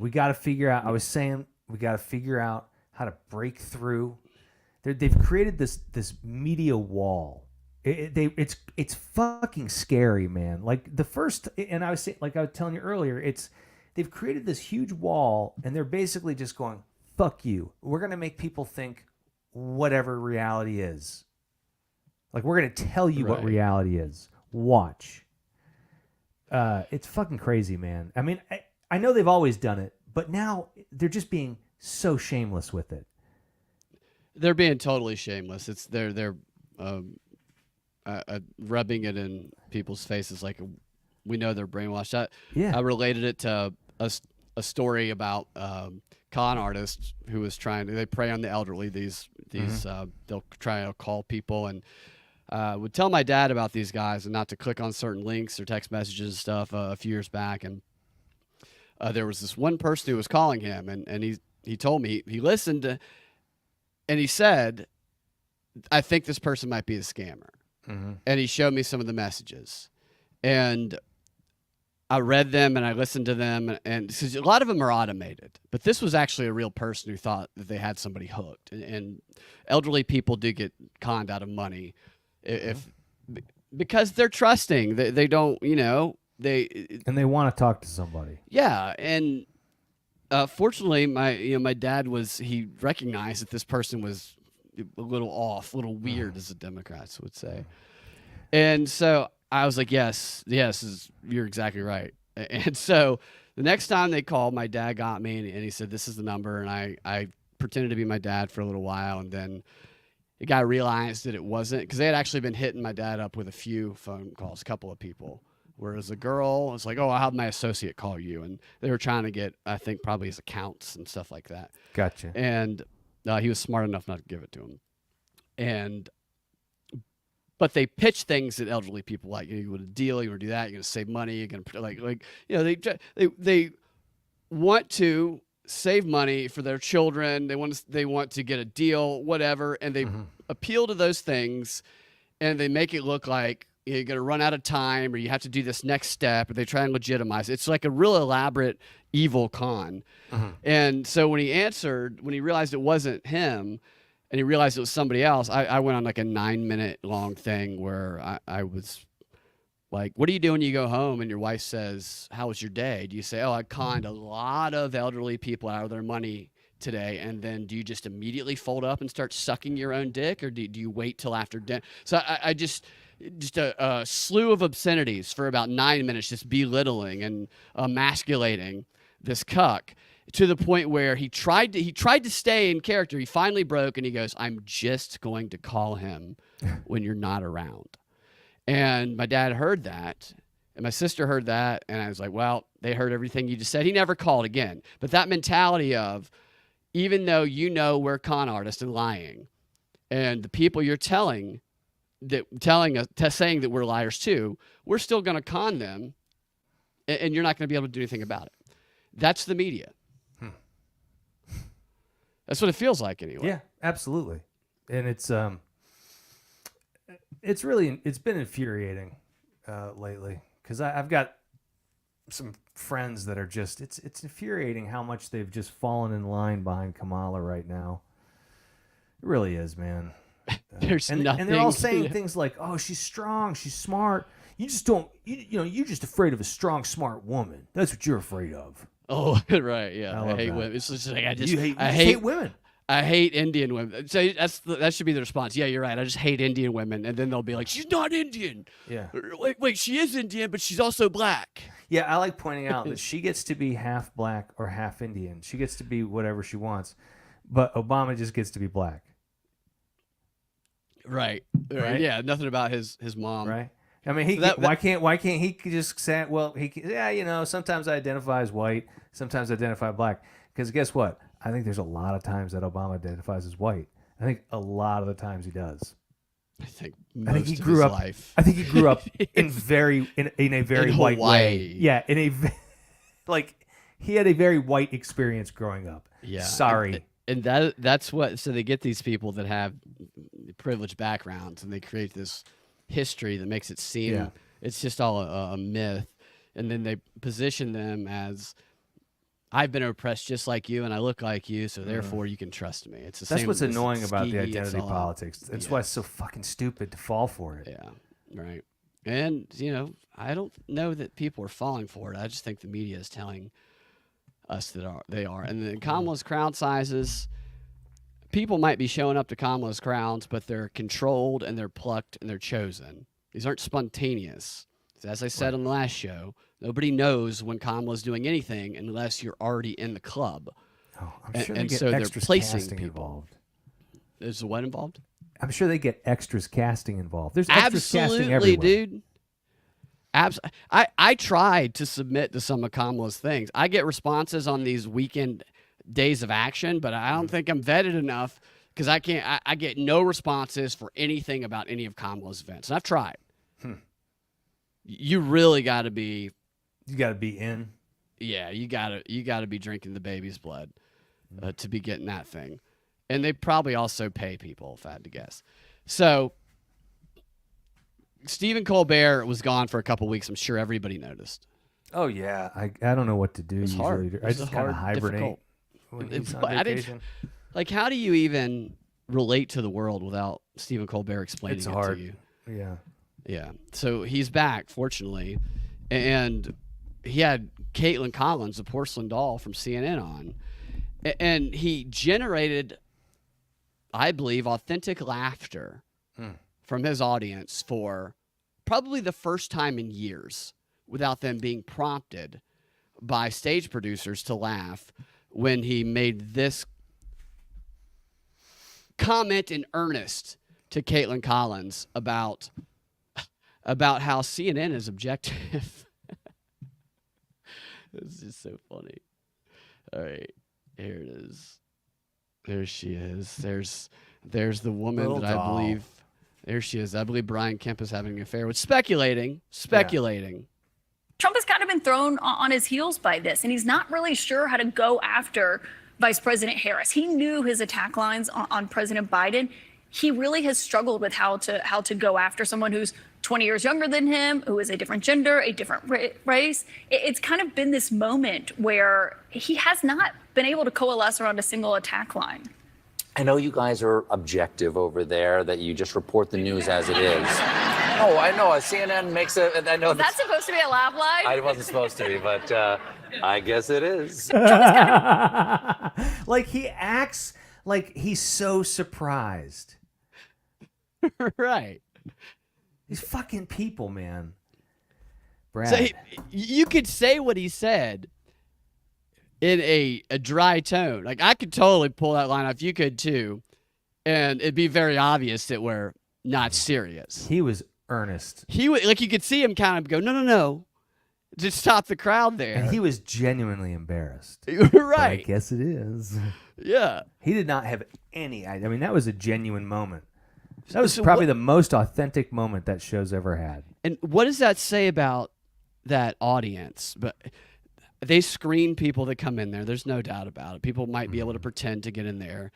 We got to figure out. I was saying we got to figure out how to break through. They've created this media wall. It's fucking scary, man. Like the first, and I was saying, like I was telling you earlier, they've created this huge wall, and they're basically just going, "Fuck you. We're gonna make people think whatever reality is. Like we're gonna tell you what Right. reality is. Watch." It's fucking crazy, man. I mean, I know they've always done it, but now they're just being so shameless with it. They're being totally shameless. It's they're rubbing it in people's faces like we know they're brainwashed. I related it to a story about con artists who was they prey on the elderly. These they'll try to call people and would tell my dad about these guys and not to click on certain links or text messages and stuff a few years back. And there was this one person who was calling him, and he told me he listened to, and he said, "I think this person might be a scammer." Mm-hmm. And he showed me some of the messages, and I read them and I listened to them, and a lot of them are automated, but this was actually a real person who thought that they had somebody hooked. And elderly people do get conned out of money because they're trusting. They don't, and they want to talk to somebody. Yeah, and fortunately, my dad he recognized that this person was a little off, a little weird, as the Democrats would say. And so I was like, yes, you're exactly right. And so the next time they called, my dad got me, and he said, "This is the number." And I pretended to be my dad for a little while, and then the guy realized that it wasn't, because they had actually been hitting my dad up with a few phone calls, a couple of people. Whereas the girl was like, "Oh, I'll have my associate call you," and they were trying to get, I think, probably his accounts and stuff like that. Gotcha. And he was smart enough not to give it to him. But they pitch things that elderly people like. You want a deal, you want to do that, you're going to save money, you're going to they want to save money for their children. They want to get a deal, whatever, and they appeal to those things, and they make it look like you're going to run out of time, or you have to do this next step, or they try and legitimize it. It's like a real elaborate evil con. And so when he realized it wasn't him, and he realized it was somebody else, I went on like a 9-minute long thing where I was like, "What do you do when you go home and your wife says, 'How was your day?' Do you say, 'Oh, I conned a lot of elderly people out of their money today,' and then do you just immediately fold up and start sucking your own dick, or do you wait till after dinner?" So just a slew of obscenities for about 9 minutes, just belittling and emasculating this cuck, to the point where he tried to stay in character. He finally broke, and he goes, "I'm just going to call him when you're not around." And my dad heard that, and my sister heard that, and I was like, well, they heard everything you just said. He never called again. But that mentality of, even though you know we're con artists and lying, and the people you're saying that we're liars too, we're still going to con them, and you're not going to be able to do anything about it. That's the media. That's what it feels like anyway. Yeah, absolutely. And it's been infuriating lately, because I've got some friends that are just, it's infuriating how much they've just fallen in line behind Kamala right now. It really is, man. There's nothing. And they're all saying things like, "Oh, she's strong, she's smart. You just don't, you're just afraid of a strong, smart woman. That's what you're afraid of." Oh, right, yeah. I hate that. women. It's just like I hate women. I hate Indian women. So that should be the response. Yeah, you're right. I just hate Indian women, and then they'll be like, "She's not Indian." Yeah. Wait, she is Indian, but she's also black. Yeah, I like pointing out that she gets to be half black or half Indian. She gets to be whatever she wants, but Obama just gets to be black. Right. Yeah, nothing about his mom. Right. I mean, why can't he just say, well, sometimes I identify as white, sometimes I identify black. Because guess what? I think there's a lot of times that Obama identifies as white. I think a lot of the times he does. I think he grew up. Life. I think he grew up in a very white way. Yeah, he had a very white experience growing up. Yeah. Sorry. And that's what. So they get these people that have privileged backgrounds, and they create this history that makes it seem it's just all a myth, and then they position them as, I've been oppressed just like you, and I look like you, so therefore you can trust me. It's the same. That's what's annoying about the identity politics. That's why it's so fucking stupid to fall for it. Yeah, right. And I don't know that people are falling for it. I just think the media is telling us that they are. And then Kamala's crowd sizes. People might be showing up to Kamala's crowds, but they're controlled and they're plucked and they're chosen. These aren't spontaneous. As I said on the last show, nobody knows when Kamala's doing anything unless you're already in the club. Oh, I'm sure they get so they're extras placing casting people involved. Is what involved? I'm sure they get extras casting involved. There's extras casting everywhere. Absolutely, dude. I tried to submit to some of Kamala's things. I get responses on these weekend days of action, but I don't think I'm vetted enough, because I can't. I get no responses for anything about any of Kamala's events, and I've tried. You really got to be. You got to be in. Yeah, you got to be drinking the baby's blood to be getting that thing, and they probably also pay people, if I had to guess. So Stephen Colbert was gone for a couple weeks. I'm sure everybody noticed. Oh yeah, I don't know what to do. It's usually. hard. I just kind of hibernate. When he's on vacation. Like, how do you even relate to the world without Stephen Colbert explaining it to you? Yeah. Yeah. So he's back, fortunately, and he had Caitlin Collins, the porcelain doll from CNN, on, and he generated, I believe, authentic laughter from his audience for probably the first time in years, without them being prompted by stage producers to laugh, when he made this comment in earnest to Caitlin Collins about how CNN is objective. It's just so funny. All right, here it is. There she is. There's the woman Little that doll. I believe. There she is. I believe Brian Kemp is having an affair with. Speculating. Trump has kind of been thrown on his heels by this, and he's not really sure how to go after Vice President Harris. He knew his attack lines on President Biden. He really has struggled with how to go after someone who's 20 years younger than him, who is a different gender, a different race. It's kind of been this moment where he has not been able to coalesce around a single attack line. I know you guys are objective over there, that you just report the news as it is. Oh, I know. CNN makes a. I know. Is that supposed to be a laugh line? I wasn't supposed to be, but I guess it is. Like, he acts like he's so surprised. Right. These fucking people, man. Brad. So you could say what he said in a dry tone. Like, I could totally pull that line off. You could too. And it'd be very obvious that we're not serious. He was earnest. You could see him kind of go, no. Just stop the crowd there. And he was genuinely embarrassed. Right. But I guess it is. Yeah. He did not have any idea. I mean, that was a genuine moment. That was probably the most authentic moment that show's ever had. And what does that say about that audience? But they screen people that come in there. There's no doubt about it. People might be able to pretend to get in there.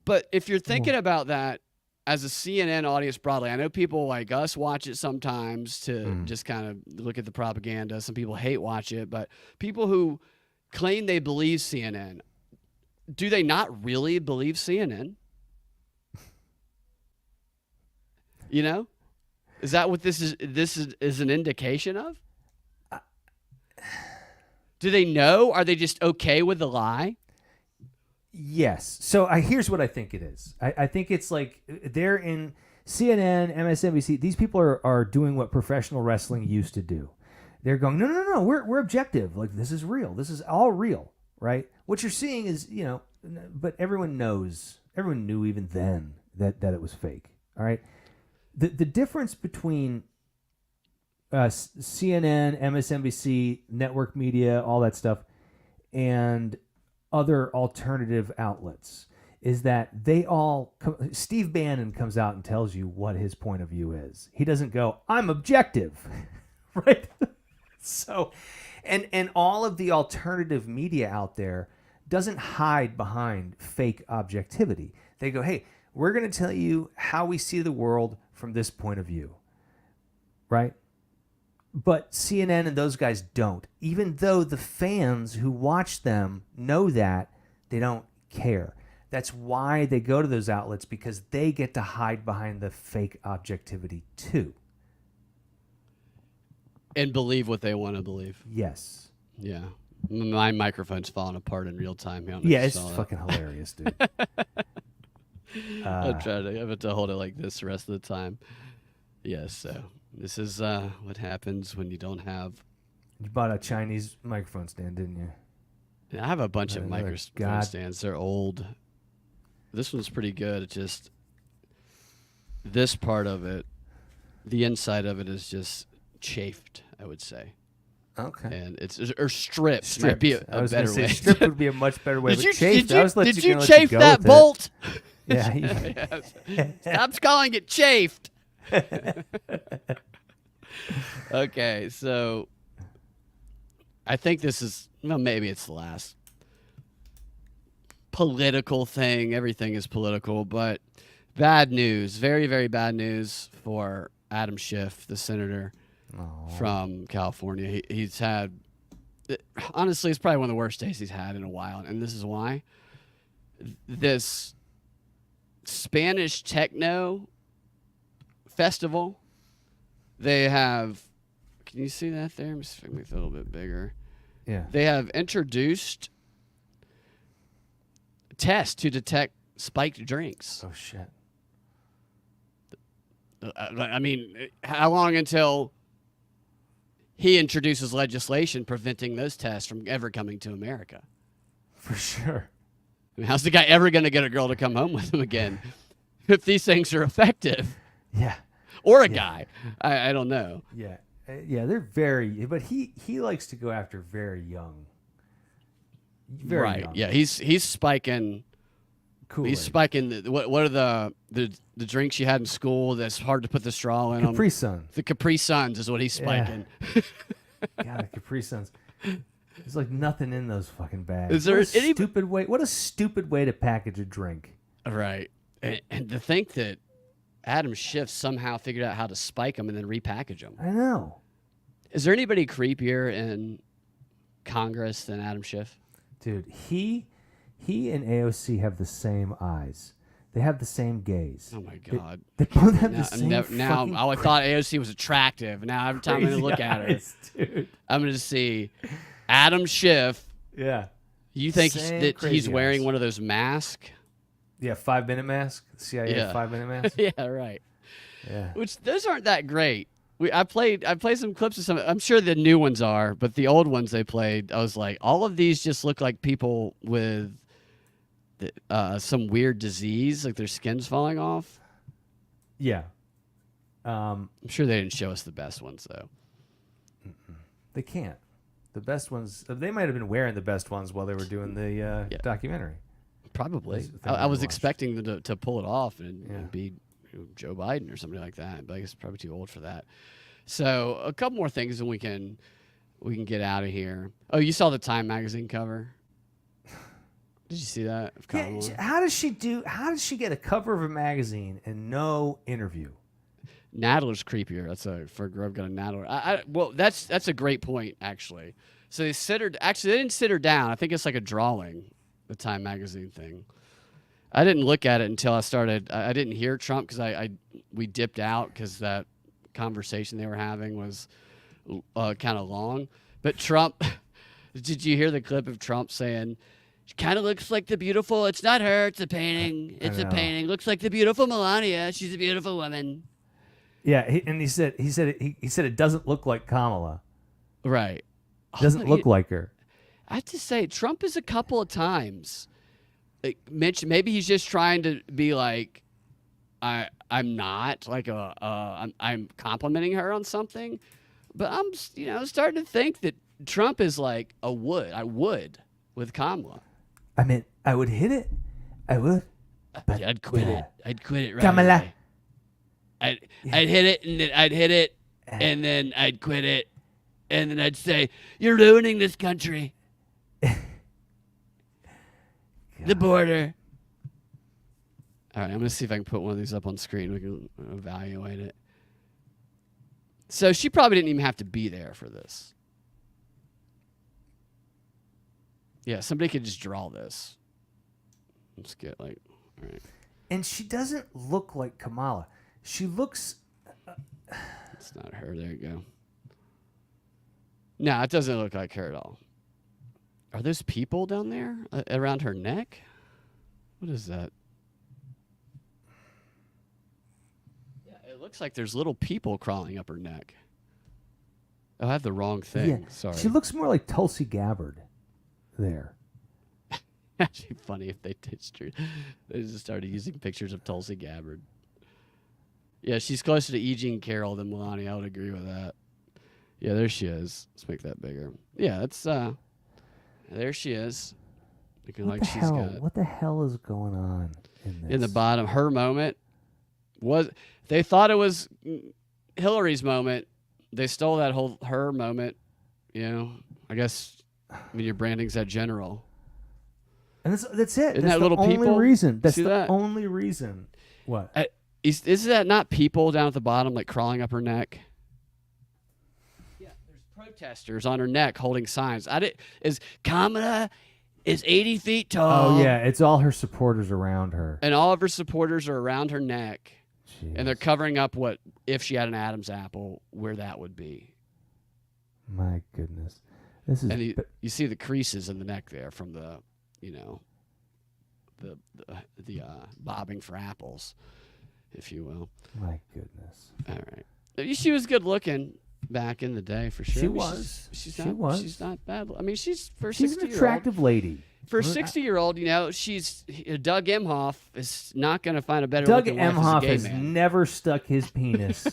But if you're thinking about that as a CNN audience broadly, I know people like us watch it sometimes to just kind of look at the propaganda. Some people hate watch it, but people who claim they believe CNN, do they not really believe CNN? You know? Is that what this is an indication of? Do they know? Are they just okay with the lie? Yes. So here's what I think it is. I think it's like they're in CNN, MSNBC. These people are doing what professional wrestling used to do. They're going, no. We're objective. Like, this is real. This is all real, right? What you're seeing is, but everyone knows. Everyone knew even then that it was fake. All right. The difference between CNN, MSNBC, network media, all that stuff, and other alternative outlets is that they all Steve Bannon comes out and tells you what his point of view is. He doesn't go, I'm objective, right? So, and all of the alternative media out there doesn't hide behind fake objectivity. They go, hey, we're going to tell you how we see the world from this point of view, right? But CNN and those guys don't. Even though the fans who watch them know that, they don't care. That's why they go to those outlets, because they get to hide behind the fake objectivity too. And believe what they want to believe. Yes. Yeah. My microphone's falling apart in real time. Yeah, it's fucking hilarious, dude. I'm trying to hold it like this the rest of the time. Yes, so this is what happens when you don't have... You bought a Chinese microphone stand, didn't you? Yeah, I have a bunch of microphone stands. They're old. This one's pretty good. It's just this part of it, the inside of it is just chafed, I would say. Okay. And it's stripped. Might be a better way. Stripped would be a much better way. Did you chafe that bolt? Yeah. Stop calling it chafed. Okay, so I think this is, well, maybe it's the last political thing. Everything is political, but bad news. Very, very bad news for Adam Schiff, the senator from California. He's had, honestly, it's probably one of the worst days he's had in a while, and this is why. This Spanish techno festival, they have, can you see that there? Let me see if I can make it a little bit bigger. Yeah. They have introduced tests to detect spiked drinks. Oh, shit. I mean, how long until he introduces legislation preventing those tests from ever coming to America? For sure. I mean, how's the guy ever going to get a girl to come home with him again if these things are effective? Yeah. Or a guy. I don't know. Yeah. Yeah, they're very, but he likes to go after very young. Very young. Yeah, he's spiking. Kool-Aid. He's spiking. What are the drinks you had in school that's hard to put the straw in them? Capri Sun. The Capri Suns is what he's spiking. Yeah. God, the Capri Suns. There's like nothing in those fucking bags. Is there any stupid way? What a stupid way to package a drink. Right, and to think that Adam Schiff somehow figured out how to spike them and then repackage them. I know. Is there anybody creepier in Congress than Adam Schiff? Dude, he and AOC have the same eyes. They have the same gaze. Oh my God! They both have the same. Now I thought AOC was attractive. Now every time I'm gonna look at her, dude. I'm gonna see Adam Schiff. Yeah. You think Same that crazy he's wearing eyes. one of those masks? Yeah, 5-minute mask. CIA 5-minute mask. Yeah, right. Yeah. Which those aren't that great. I played some clips of some. I'm sure the new ones are, but the old ones they played, I was like, all of these just look like people with some weird disease, like their skin's falling off. Yeah. I'm sure they didn't show us the best ones though. They can't. The best ones. They might have been wearing the best ones while they were doing the documentary. Probably. I was expecting them to pull it off and be Joe Biden or somebody like that, but I guess it's probably too old for that. So a couple more things, and we can get out of here. Oh, you saw the Time magazine cover? Did you see that? Yeah, how does she get a cover of a magazine and no interview? Nadler's creepier. For Grove got a Nadler. Well, that's a great point actually. So they sit her. Actually, they didn't sit her down. I think it's like a drawing. The Time magazine thing. I didn't look at it until I started. I didn't hear Trump because we dipped out because that conversation they were having was kind of long. But Trump, did you hear the clip of Trump saying, "She kind of looks like the beautiful. It's not her. It's a painting. It's a painting. Looks like the beautiful Melania. She's a beautiful woman." Yeah, he said it doesn't look like Kamala. Right. It doesn't look like her. I have to say, Trump is a couple of times mentioned. Maybe he's just trying to be like, I'm not like I'm complimenting her on something, but I'm starting to think that Trump is like I would with Kamala. I mean, I would hit it. I would. But I'd quit it. I'd quit it right Kamala. away. I'd hit it and then I'd hit it and then I'd quit it and then I'd say, "You're ruining this country." The border. All right, I'm going to see if I can put one of these up on screen. We can evaluate it. So she probably didn't even have to be there for this. Yeah, somebody could just draw this. Let's get all right. And she doesn't look like Kamala. She looks... It's not her. There you go. No, it doesn't look like her at all. Are those people down there around her neck? What is that? Yeah, it looks like there's little people crawling up her neck. Oh, I have the wrong thing. Yeah, sorry. she looks more like Tulsi Gabbard there. Actually funny if they ditched her. They just started using pictures of Tulsi Gabbard. Yeah, she's closer to E. Jean Carroll than Melania. I would agree with that. Yeah, there she is. Let's make that bigger. Yeah, that's... There she is. Looking like she's got. What the hell is going on in this? In the bottom, her moment was. They thought it was Hillary's moment. They stole that whole her moment. I guess when your branding's that general. And that's it. Isn't that's that the little only people? reason. That's See the that? only reason. What? Is that not people down at the bottom, like crawling up her neck? Protesters on her neck holding signs. Is Kamala is 80 feet tall. Oh yeah, it's all her supporters around her, and all of her supporters are around her neck. Jeez. And they're covering up what if she had an Adam's apple, where that would be. My goodness, this is. And you see the creases in the neck there from the bobbing for apples, if you will. My goodness. All right, she was good looking. Back in the day, for sure. She was. She's not bad. I mean, she's an attractive lady. For a 60-year-old, she's Doug Emhoff is not going to find a better Doug looking wife Emhoff as a gay has man. never stuck his penis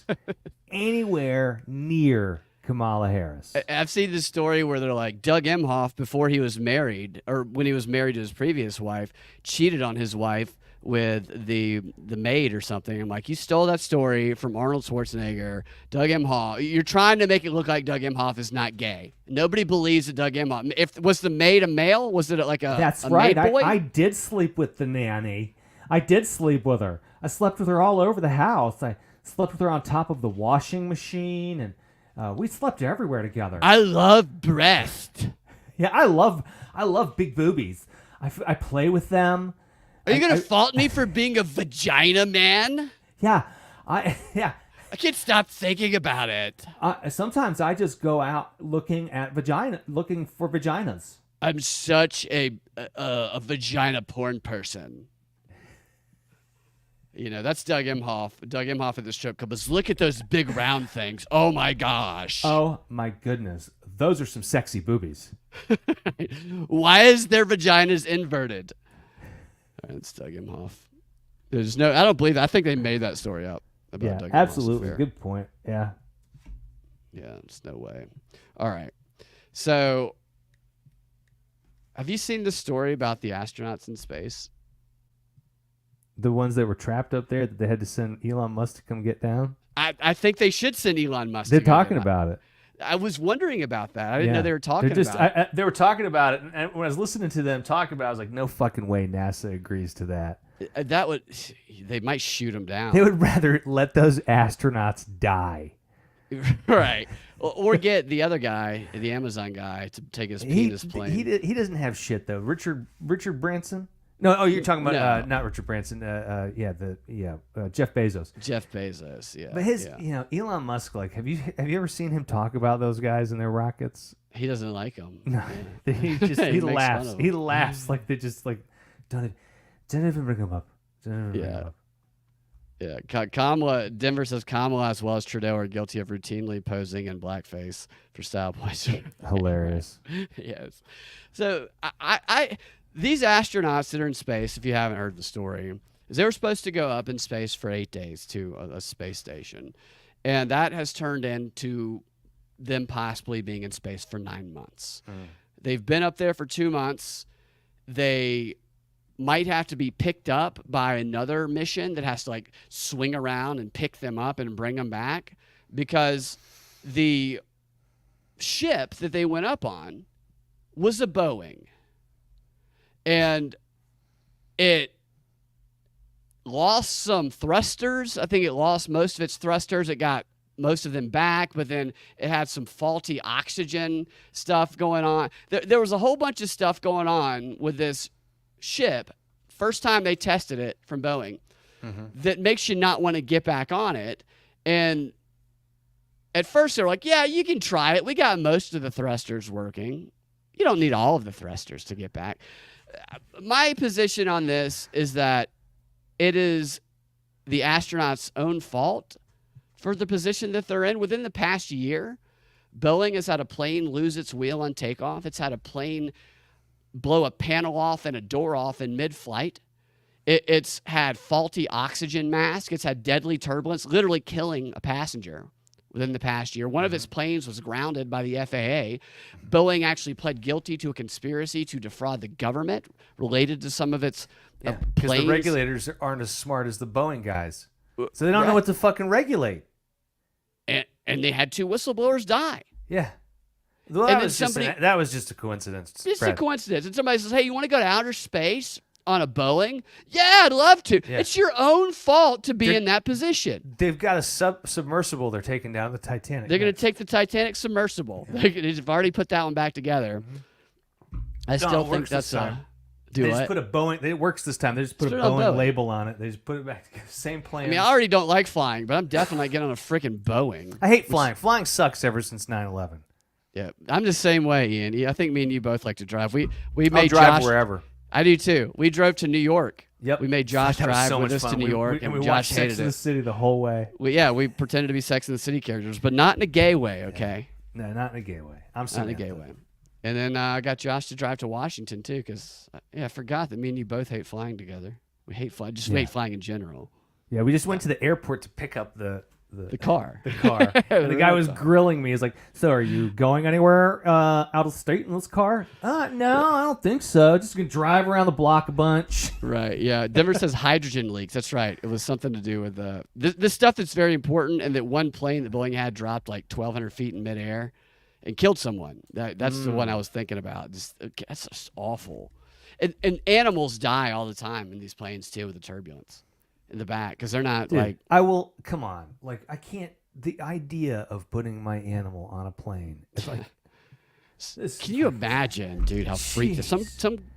anywhere near Kamala Harris. I've seen this story where they're like, Doug Emhoff, before he was married, or when he was married to his previous wife, cheated on his wife with the maid or something. I'm like, you stole that story from Arnold Schwarzenegger. Doug Emhoff. You're trying to make it look like Doug Emhoff is not gay. Nobody believes that Doug Emhoff. Was the maid a male? Was it like a That's a right. maid boy? I did sleep with the nanny. I did sleep with her. I slept with her all over the house. I slept with her on top of the washing machine, and we slept everywhere together. I love breast. Yeah, I love big boobies. I play with them. Are you going to fault me for being a vagina man? Yeah, I can't stop thinking about it. Sometimes I just go out looking for vaginas. I'm such a vagina porn person. That's Doug Emhoff. Doug Emhoff at the strip club is, look at those big round things. Oh my gosh. Oh my goodness. Those are some sexy boobies. Why is their vaginas inverted? It's Doug Emhoff. There's no, I don't believe that. I think they made that story up about Doug Emhoff's absolutely. affair. Good point. Yeah. Yeah, there's no way. All right. So, have you seen the story about the astronauts in space? The ones that were trapped up there that they had to send Elon Musk to come get down? I think they should send Elon Musk. They're talking about it. I was wondering about that. I didn't know they were talking about it. They were talking about it, and when I was listening to them talk about it, I was like, no fucking way NASA agrees to that. They might shoot him down. They would rather let those astronauts die. Right. Or get the other guy, the Amazon guy, to take his penis plane. He doesn't have shit, though. Richard Branson? No, you're talking about not Richard Branson. Jeff Bezos. Jeff Bezos, yeah. But Elon Musk. Like, have you ever seen him talk about those guys and their rockets? He doesn't like them. No, yeah. he laughs. He laughs like they just like don't even bring him up. Don't even bring him up. Yeah, Kamala. Denver says Kamala as well as Trudeau are guilty of routinely posing in blackface for style points. Hilarious. Yes. So these astronauts that are in space, if you haven't heard the story, is they were supposed to go up in space for 8 days to a space station. And that has turned into them possibly being in space for 9 months. They've been up there for 2 months. They might have to be picked up by another mission that has to like swing around and pick them up and bring them back, because the ship that they went up on was a Boeing. And it lost some thrusters. I think it lost most of its thrusters. It got most of them back, but then it had some faulty oxygen stuff going on. There was a whole bunch of stuff going on with this ship. First time they tested it from Boeing, that makes you not want to get back on it. And at first they're like, yeah, you can try it. We got most of the thrusters working. You don't need all of the thrusters to get back. My position on this is that it is the astronauts' own fault for the position that they're in. Within the past year, Boeing has had a plane lose its wheel on takeoff. It's had a plane blow a panel off and a door off in mid-flight. It's had faulty oxygen mask. It's had deadly turbulence, literally killing a passenger within the past year. One of its planes was grounded by the FAA. Boeing actually pled guilty to a conspiracy to defraud the government related to some of its because planes. the regulators aren't as smart as the Boeing guys, so they don't know what to fucking regulate. And they had 2 whistleblowers die. Yeah. Well, that was just a coincidence. Just a coincidence. And somebody says, hey, you want to go to outer space on a Boeing? Yeah, I'd love to. Yeah. It's your own fault to be in that position. They've got a submersible they're taking down the Titanic. They're going to take the Titanic submersible. Yeah. They've already put that one back together. I still think that's just put a Boeing. It works this time. They just put a Boeing label on it. They just put it back together. Same plane. I mean, I already don't like flying, but I'm definitely getting on a freaking Boeing. I hate flying. Flying sucks ever since 9/11. Yeah, I'm the same way, Ian. I think me and you both like to drive. We made I'll drive Josh, wherever. I do too. We drove to New York. Yep. We made Josh drive with us to New York, and we watched Josh Sex hated in the it. City the whole way. We pretended to be Sex in the City characters, but not in a gay way. Okay. No, not in a gay way. Not in a gay way. And then I got Josh to drive to Washington too, because I forgot that me and you both hate flying together. We hate flying. Just hate flying in general. Yeah, we just went to the airport to pick up the car. The car. And the guy was grilling me. He's like, so are you going anywhere out of state in this car? No, I don't think so. Just going to drive around the block a bunch. Right, yeah. Denver says hydrogen leaks. That's right. It was something to do with this stuff that's very important, and that one plane that Boeing had dropped like 1,200 feet in midair and killed someone. That's the one I was thinking about. That's just awful. And animals die all the time in these planes too with the turbulence in the back, because they're not come on, like I can't, the idea of putting my animal on a plane, it's like can you imagine, dude, how freaked some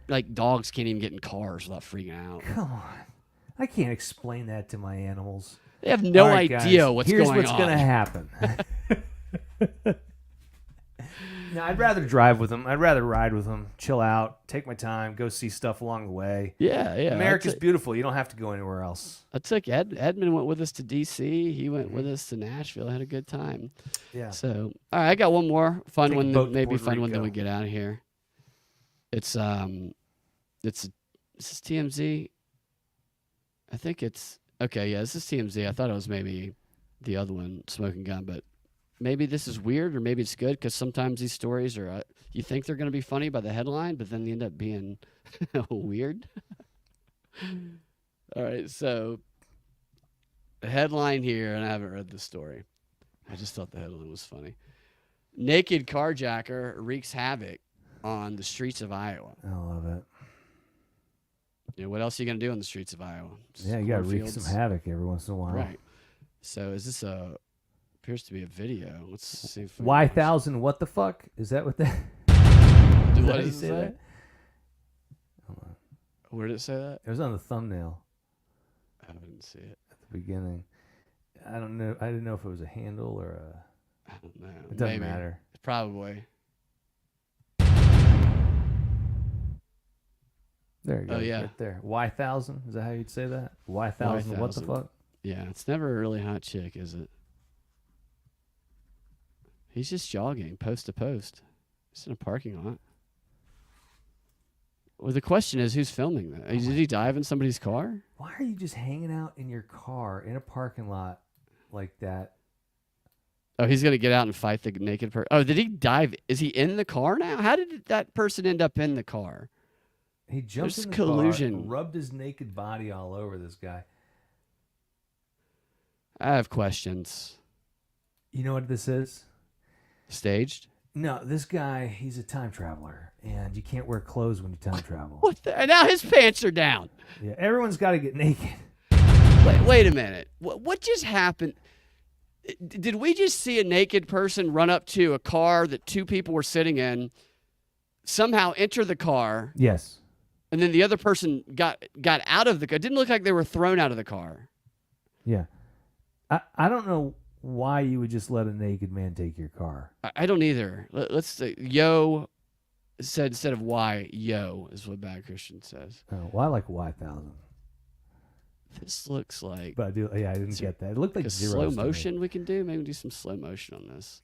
like dogs can't even get in cars without freaking out. Come on, I can't explain that to my animals. They have no idea guys, what's going on. Here's what's gonna happen. No, No, I'd rather drive with him. I'd rather ride with him, chill out, take my time, go see stuff along the way. Yeah. America's beautiful. You don't have to go anywhere else. I took Edmund went with us to D.C. He went with us to Nashville. Had a good time. Yeah. So, all right, I got one more fun Take a one. boat to Maybe Puerto fun one. Then Rico. we get out of here. It's this is TMZ. I think it's okay. Yeah, this is TMZ. I thought it was maybe the other one, Smoking Gun, but maybe this is weird or maybe it's good because sometimes these stories are you think they're going to be funny by the headline, but then they end up being weird. All right, so the headline here, and I haven't read the story. I just thought the headline was funny. Naked carjacker wreaks havoc on the streets of Iowa. I love it. You know, what else are you going to do on the streets of Iowa? Just Yeah, you got to wreak cornfields. some havoc every once in a while. Right. So is this appears to be a video. Let's see if we Y1000, what the fuck? Is that what that? What how does you it say say? that? Hold on. Where did it say that? It was on the thumbnail I didn't see it. at the beginning. I don't know. I didn't know if it was a handle or a. I don't know. It doesn't Maybe. matter. Probably. There you go. Oh, yeah. Right there. Y1000. Is that how you'd say that? Y1000. What the Y1000. fuck? Yeah, it's never a really hot chick, is it? He's just jogging, post to post. He's in a parking lot. Well, the question is, who's filming that? Did he dive in somebody's car? Why are you just hanging out in your car in a parking lot like that? Oh, he's going to get out and fight the naked person. Oh, did he dive? Is he in the car now? How did that person end up in the car? He jumped There's in the collusion. car, rubbed his naked body all over this guy. I have questions. You know what this is? Staged? No, this guy, he's a time traveler, and you can't wear clothes when you time travel. What the? And now his pants are down. Yeah, everyone's got to get naked. Wait a minute. What just happened? Did we just see a naked person run up to a car that two people were sitting in, somehow enter the car, Yes. and then the other person got out of the car? It didn't look like they were thrown out of the car. Yeah. I don't know why you would just let a naked man take your car. I don't either. Let's say yo said instead of why, yo is what Bad Christian says. Oh, well, I like Y1000. This looks like But I didn't get that. It looked like a zeros slow to me. motion we can do. Maybe do some slow motion on this.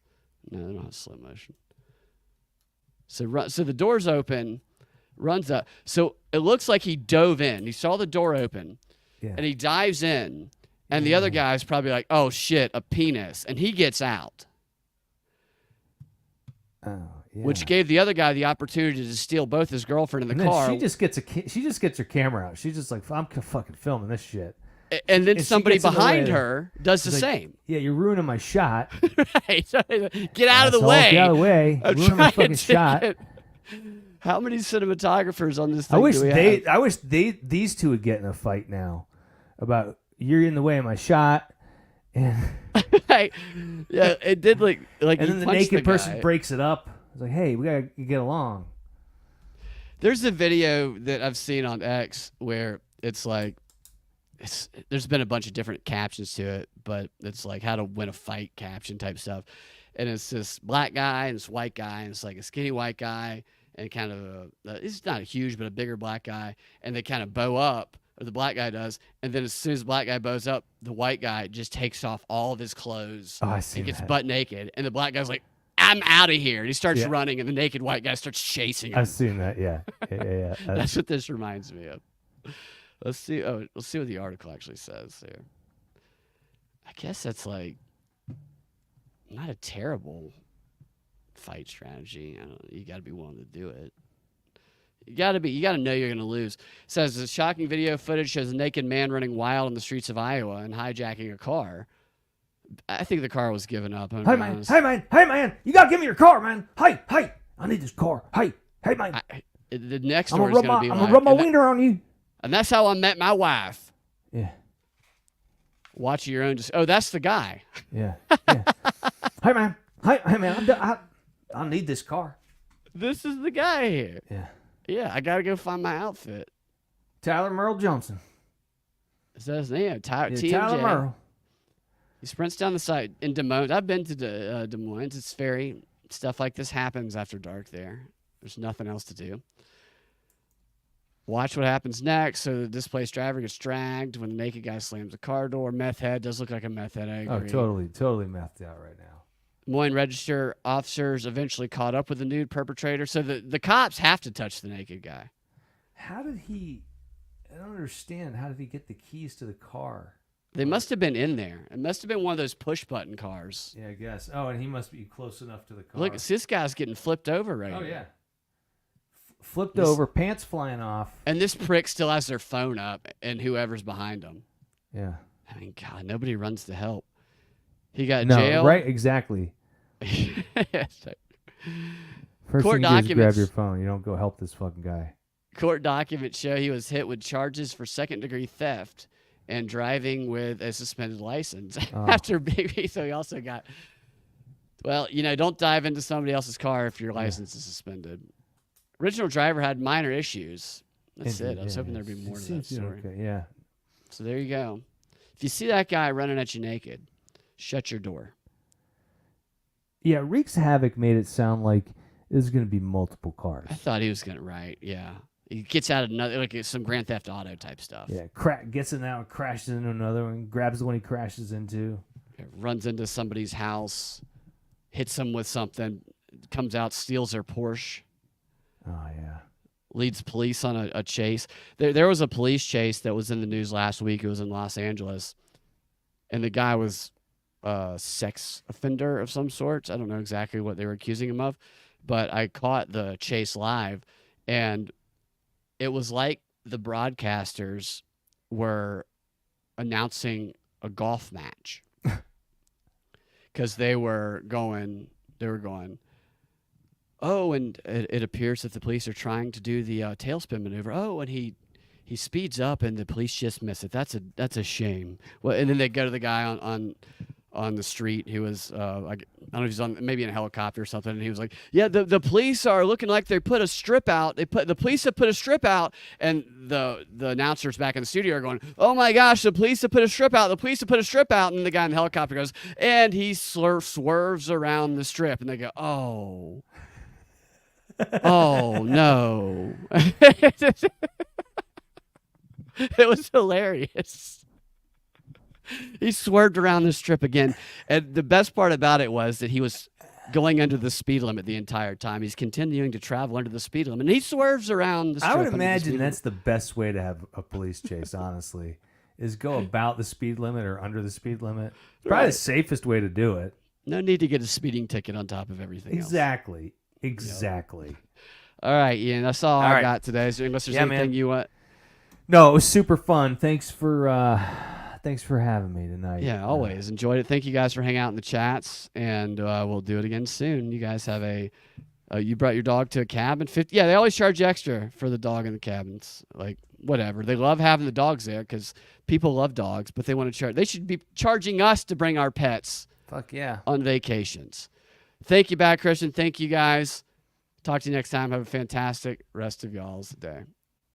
No, they don't have slow motion. So the door's open, runs up. So it looks like he dove in. He saw the door open, Yeah. and he dives in. And the other guy's probably like, "Oh shit, a penis," and he gets out, Oh, yeah. which gave the other guy the opportunity to steal both his girlfriend in the and car. then she just gets her camera out. She's just like, I'm fucking filming this shit. And then she somebody gets in the behind way. her does the She's like, same. Yeah, you're ruining my shot. Right? Get out of the Asshole, way. Get out of the way. I'm Ruining my trying fucking to shot. get- How many cinematographers on this thing I wish do we have? these two would get in a fight now about you're in the way of my shot, and Right. Yeah, it did like and he then the punched naked person guy. breaks it up. It's like, hey, we gotta get along. There's a video that I've seen on X where it's like there's been a bunch of different captions to it, but it's like how to win a fight caption type stuff. And it's this black guy and this white guy, and it's like a skinny white guy and kind of it's not a huge, but a bigger black guy, and they kind of bow up, or the black guy does, and then as soon as the black guy bows up, the white guy just takes off all of his clothes Oh, I see and gets that. butt naked, and the black guy's like, "I'm out of here," and he starts Yeah. running, and the naked white guy starts chasing him. I've seen that. Yeah. That's what this reminds me of. Let's see. Oh, let's see what the article actually says here. I guess that's like not a terrible fight strategy. I don't, you got to be willing to do it. You got to know you're going to lose. It says the shocking video footage shows a naked man running wild in the streets of Iowa and hijacking a car. I think the car was giving up. I'm Hey gonna be man, honest. hey man, you gotta give me your car, man. Hey, I need this car. Hey man, The next I'm story gonna is going to be I'm like, gonna rub my and, wiener on you. and that's how I met my wife. Yeah, Watch your own. Oh, that's the guy. yeah. Hey man, I need this car. This is the guy here. Yeah, Yeah, I gotta go find my outfit. Tyler Merle Johnson. Is that his name? Yeah, TMJ. Tyler Merle. He sprints down the side in Des Moines. I've been to Des Moines. It's very Stuff like this happens after dark there. There's nothing else to do. Watch what happens next. So the displaced driver gets dragged when the naked guy slams the car door. Meth head. Does look like a meth head. I agree. Oh, totally methed out right now. Des Moines Register officers eventually caught up with the nude perpetrator. So the cops have to touch the naked guy. How did he... I don't understand. How did he get the keys to the car? They must have been in there. It must have been one of those push-button cars. Yeah, I guess. Oh, and he must be close enough to the car. Look, this guy's getting flipped over right Oh, now. yeah. Flipped over, pants flying off. And this prick still has their phone up and whoever's behind him. Yeah. I mean, God, nobody runs to help. He got No, jail. right, exactly. First Court thing you do is grab documents. your phone. You don't go help this fucking guy. Court documents show he was hit with charges for second-degree theft and driving with a suspended license after being. So he also got. Well, don't dive into somebody else's car if your license is suspended. Original driver had minor issues. That's it. I was hoping there'd be more to that story. Okay, yeah. So there you go. If you see that guy running at you naked, shut your door. Yeah, Wreaks Havoc made it sound like there's going to be multiple cars. I thought he was going to write, yeah. He gets out of another, like some Grand Theft Auto type stuff. Yeah, gets in that one, crashes into another one, grabs the one he crashes into. Runs into somebody's house, hits them with something, comes out, steals their Porsche. Oh, yeah. Leads police on a chase. There was a police chase that was in the news last week. It was in Los Angeles. And the guy was a sex offender of some sorts. I don't know exactly what they were accusing him of, but I caught the chase live, and it was like the broadcasters were announcing a golf match because they were going, oh, and it appears that the police are trying to do the tailspin maneuver. Oh, and he speeds up and the police just miss it. That's a shame. Well, and then they go to the guy on the street who was I don't know if he's on maybe in a helicopter or something, and he was like, yeah, the police are looking like they put a strip out. The police have put a strip out, and the announcers back in the studio are going, oh my gosh, the police have put a strip out. The police have put a strip out, and the guy in the helicopter goes, and he swerves around the strip, and they go, oh. Oh no. It was hilarious. He swerved around the strip again. And the best part about it was that he was going under the speed limit the entire time. He's continuing to travel under the speed limit. And he swerves around the strip. I would imagine that's the best way to have a police chase, honestly, is go about the speed limit or under the speed limit. Probably the safest way to do it. No need to get a speeding ticket on top of everything else. Exactly. All right, Ian. That's all I got today. So unless there's anything you want. No, it was super fun. Thanks for having me tonight. Yeah, always enjoyed it. Thank you guys for hanging out in the chats, and we'll do it again soon. You guys have you brought your dog to a cabin. Yeah, they always charge you extra for the dog in the cabins. Like whatever, they love having the dogs there because people love dogs, but they want to charge. They should be charging us to bring our pets. Fuck yeah. On vacations. Thank you, Bad Christian. Thank you guys. Talk to you next time. Have a fantastic rest of y'all's day.